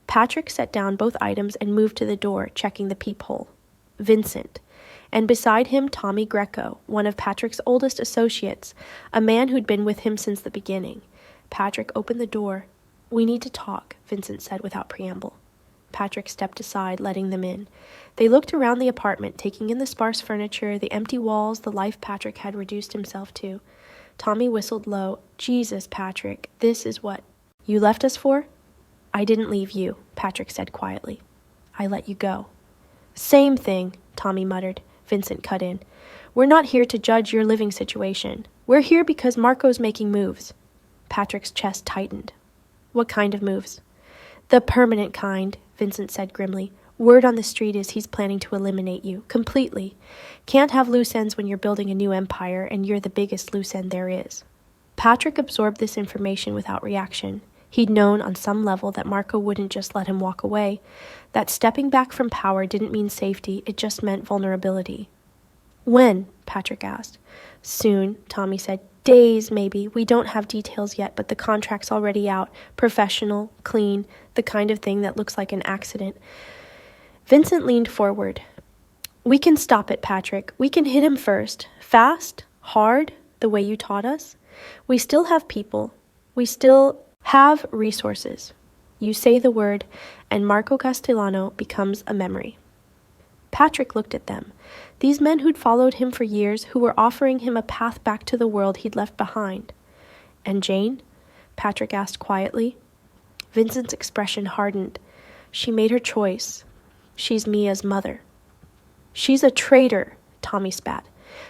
Patrick set down both items and moved to the door, checking the peephole. Vincent. And beside him, Tommy Greco, one of Patrick's oldest associates, a man who'd been with him since the beginning. Patrick opened the door. "We need to talk," Vincent said without preamble. Patrick stepped aside, letting them in. They looked around the apartment, taking in the sparse furniture, the empty walls, the life Patrick had reduced himself to. Tommy whistled low. "Jesus, Patrick, this is what you left us for?" "I didn't leave you," Patrick said quietly. "I let you go." "Same thing," Tommy muttered. Vincent cut in. "We're not here to judge your living situation. We're here because Marco's making moves." Patrick's chest tightened. "What kind of moves?" "The permanent kind," Vincent said grimly. "Word on the street is he's planning to eliminate you, completely. Can't have loose ends when you're building a new empire, and you're the biggest loose end there is." Patrick absorbed this information without reaction. He'd known on some level that Marco wouldn't just let him walk away, that stepping back from power didn't mean safety, it just meant vulnerability. "When?" Patrick asked. "Soon," Tommy said. "Days, maybe. We don't have details yet, but the contract's already out. Professional, clean, the kind of thing that looks like an accident." Vincent leaned forward. "We can stop it, Patrick. We can hit him first. Fast, hard, the way you taught us. We still have people. We still have resources. You say the word, and Marco Castellano becomes a memory." Patrick looked at them. These men who'd followed him for years, who were offering him a path back to the world he'd left behind. "And Jane?" Patrick asked quietly. Vincent's expression hardened. "She made her choice. She's Mia's mother." "She's a traitor," Tommy spat.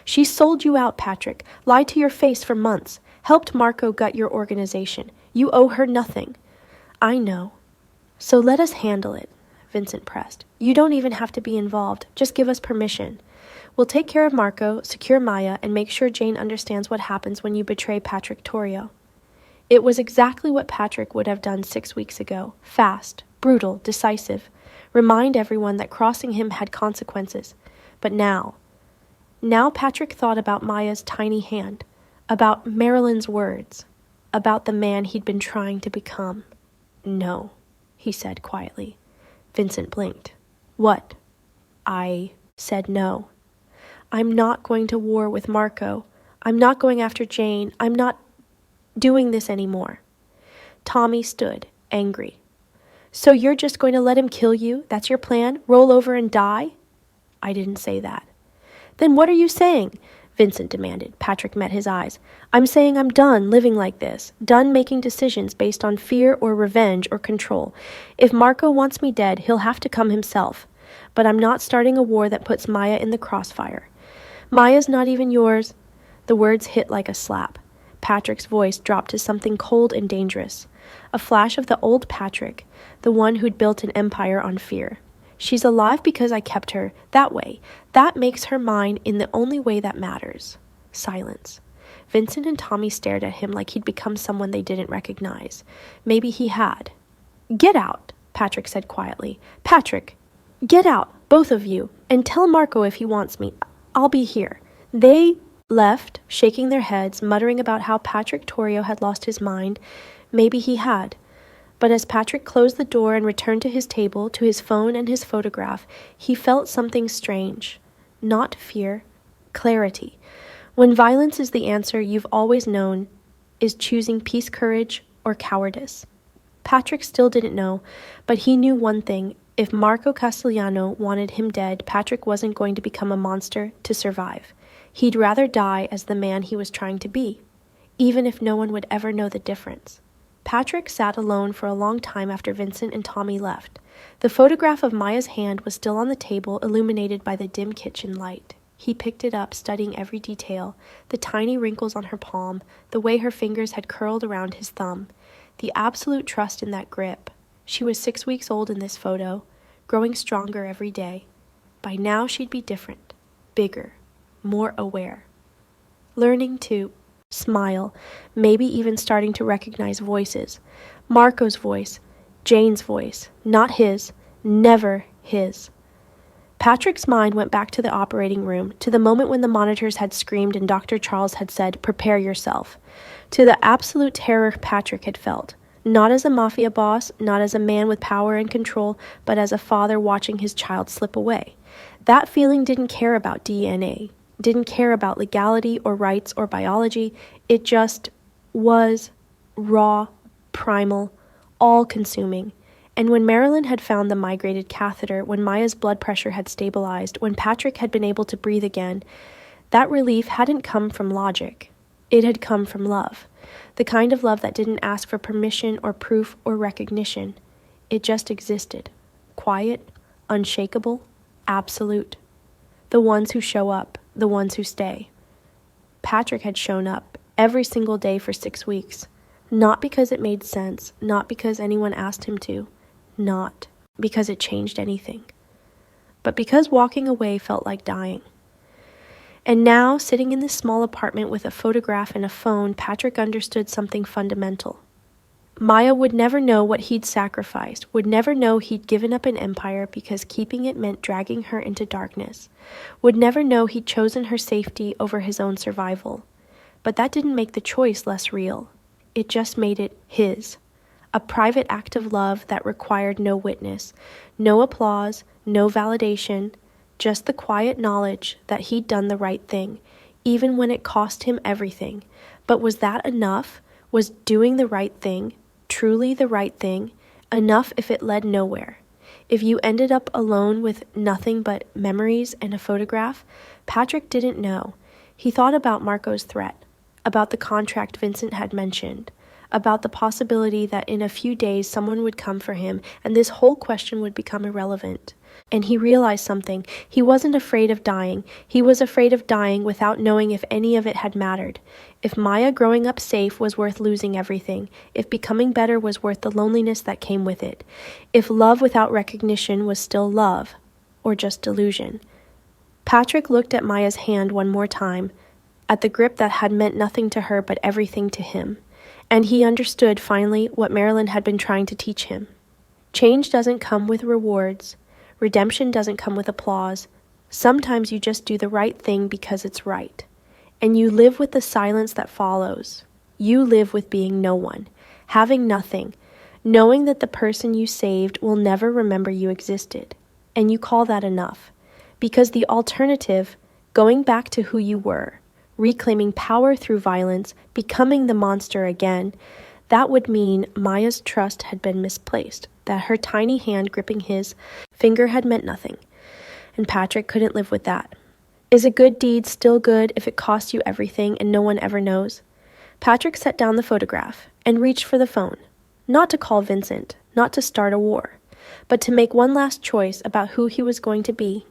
"She sold you out, Patrick, lied to your face for months, helped Marco gut your organization. You owe her nothing." "I know. So let us handle it," Vincent pressed. "You don't even have to be involved. Just give us permission. We'll take care of Marco, secure Maya, and make sure Jane understands what happens when you betray Patrick Torrio." It was exactly what Patrick would have done 6 weeks ago. Fast, brutal, decisive. Remind everyone that crossing him had consequences. But now Patrick thought about Maya's tiny hand, about Marilyn's words, about the man he'd been trying to become. "No," he said quietly. Vincent blinked. "What?" "I said no. I'm not going to war with Marco. I'm not going after Jane. I'm not doing this anymore. Tommy stood, angry. So you're just going to let him kill you? That's your plan? Roll over and die? I didn't say that. Then what are you saying? Vincent demanded. Patrick met his eyes. I'm saying I'm done living like this, done making decisions based on fear or revenge or control. If Marco wants me dead, he'll have to come himself. But I'm not starting a war that puts Maya in the crossfire. Maya's not even yours. The words hit like a slap. Patrick's voice dropped to something cold and dangerous. A flash of the old Patrick, the one who'd built an empire on fear. She's alive because I kept her that way. That makes her mine in the only way that matters. Silence. Vincent and Tommy stared at him like he'd become someone they didn't recognize. Maybe he had. Get out, Patrick said quietly. Patrick, get out, both of you, and tell Marco if he wants me. I'll be here. They left, shaking their heads, muttering about how Patrick Torrio had lost his mind. Maybe he had. But as Patrick closed the door and returned to his table, to his phone and his photograph, he felt something strange. Not fear, clarity. When violence is the answer you've always known, is choosing peace, courage, or cowardice. Patrick still didn't know, but he knew one thing. If Marco Castellano wanted him dead, Patrick wasn't going to become a monster to survive. He'd rather die as the man he was trying to be, even if no one would ever know the difference. Patrick sat alone for a long time after Vincent and Tommy left. The photograph of Maya's hand was still on the table, illuminated by the dim kitchen light. He picked it up, studying every detail, the tiny wrinkles on her palm, the way her fingers had curled around his thumb, the absolute trust in that grip. She was 6 weeks old in this photo, growing stronger every day. By now she'd be different, bigger, more aware. Learning to smile, maybe even starting to recognize voices. Marco's voice, Jane's voice, not his, never his. Patrick's mind went back to the operating room, to the moment when the monitors had screamed and Dr. Charles had said, "Prepare yourself," to the absolute terror Patrick had felt, not as a mafia boss, not as a man with power and control, but as a father watching his child slip away. That feeling didn't care about DNA. Didn't care about legality or rights or biology. It just was raw, primal, all-consuming. And when Marilyn had found the migrated catheter, when Maya's blood pressure had stabilized, when Patrick had been able to breathe again, that relief hadn't come from logic. It had come from love. The kind of love that didn't ask for permission or proof or recognition. It just existed. Quiet, unshakable, absolute. The ones who show up. The ones who stay. Patrick had shown up every single day for 6 weeks. Not because it made sense, not because anyone asked him to, not because it changed anything, but because walking away felt like dying. And now, sitting in this small apartment with a photograph and a phone, Patrick understood something fundamental. Maya would never know what he'd sacrificed, would never know he'd given up an empire because keeping it meant dragging her into darkness, would never know he'd chosen her safety over his own survival. But that didn't make the choice less real. It just made it his. A private act of love that required no witness, no applause, no validation, just the quiet knowledge that he'd done the right thing, even when it cost him everything. But was that enough? Was doing the right thing, truly the right thing, enough if it led nowhere? If you ended up alone with nothing but memories and a photograph? Patrick didn't know. He thought about Marco's threat, about the contract Vincent had mentioned, about the possibility that in a few days someone would come for him and this whole question would become irrelevant. And he realized something. He wasn't afraid of dying. He was afraid of dying without knowing if any of it had mattered. If Maya growing up safe was worth losing everything. If becoming better was worth the loneliness that came with it. If love without recognition was still love, or just delusion. Patrick looked at Maya's hand one more time, at the grip that had meant nothing to her but everything to him. And he understood finally what Marilyn had been trying to teach him. Change doesn't come with rewards. Redemption doesn't come with applause. Sometimes you just do the right thing because it's right. And you live with the silence that follows. You live with being no one, having nothing, knowing that the person you saved will never remember you existed. And you call that enough. Because the alternative, going back to who you were, reclaiming power through violence, becoming the monster again. That would mean Maya's trust had been misplaced, that her tiny hand gripping his finger had meant nothing, and Patrick couldn't live with that. Is a good deed still good if it costs you everything and no one ever knows? Patrick set down the photograph and reached for the phone, not to call Vincent, not to start a war, but to make one last choice about who he was going to be.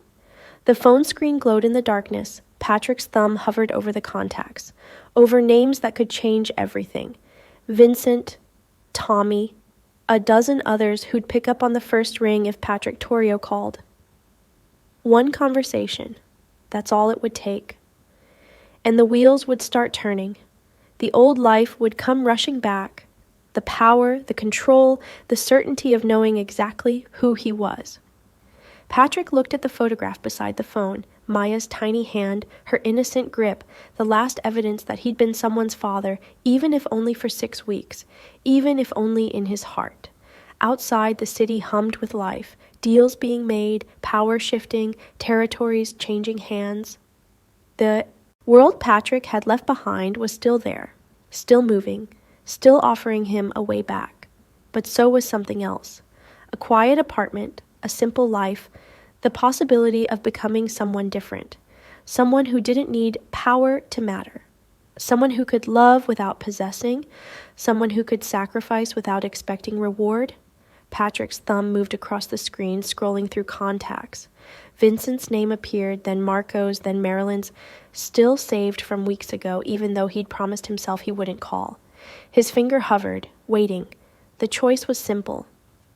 The phone screen glowed in the darkness. Patrick's thumb hovered over the contacts, over names that could change everything. Vincent, Tommy, a dozen others who'd pick up on the first ring if Patrick Torrio called. One conversation, that's all it would take. And the wheels would start turning. The old life would come rushing back. The power, the control, the certainty of knowing exactly who he was. Patrick looked at the photograph beside the phone, Maya's tiny hand, her innocent grip, the last evidence that he'd been someone's father, even if only for 6 weeks, even if only in his heart. Outside, the city hummed with life, deals being made, power shifting, territories changing hands. The world Patrick had left behind was still there, still moving, still offering him a way back. But so was something else. A quiet apartment, a simple life, the possibility of becoming someone different, someone who didn't need power to matter, someone who could love without possessing, someone who could sacrifice without expecting reward. Patrick's thumb moved across the screen, scrolling through contacts. Vincent's name appeared, then Marco's, then Marilyn's, still saved from weeks ago, even though he'd promised himself he wouldn't call. His finger hovered, waiting. The choice was simple.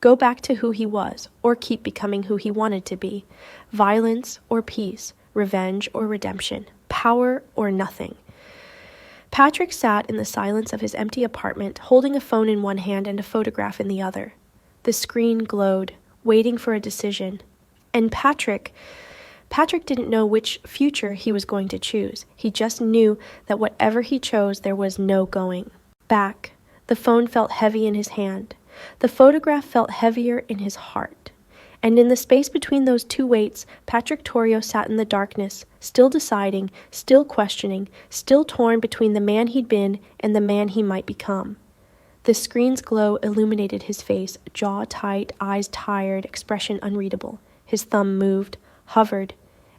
Go back to who he was, or keep becoming who he wanted to be. Violence or peace, revenge or redemption, power or nothing. Patrick sat in the silence of his empty apartment, holding a phone in one hand and a photograph in the other. The screen glowed, waiting for a decision. And Patrick didn't know which future he was going to choose. He just knew that whatever he chose, there was no going back. The phone felt heavy in his hand. The photograph felt heavier in his heart. And in the space between those two weights, Patrick Torrio sat in the darkness, still deciding, still questioning, still torn between the man he'd been and the man he might become. The screen's glow illuminated his face, jaw tight, eyes tired, expression unreadable. His thumb moved, hovered,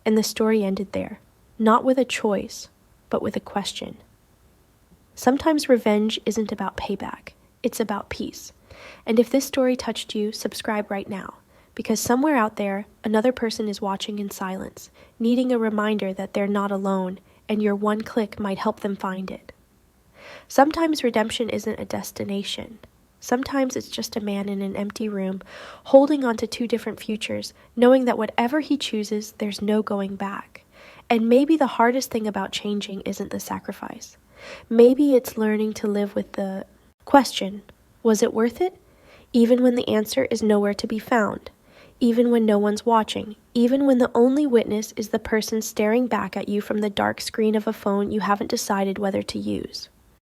and the story ended there, not with a choice, but with a question. Sometimes revenge isn't about payback, it's about peace. And if this story touched you, subscribe right now, because somewhere out there, another person is watching in silence, needing a reminder that they're not alone, and your one click might help them find it. Sometimes redemption isn't a destination. Sometimes it's just a man in an empty room, holding on to two different futures, knowing that whatever he chooses, there's no going back. And maybe the hardest thing about changing isn't the sacrifice. Maybe it's learning to live with the question, was it worth it? Even when the answer is nowhere to be found, even when no one's watching, even when the only witness is the person staring back at you from the dark screen of a phone you haven't decided whether to use.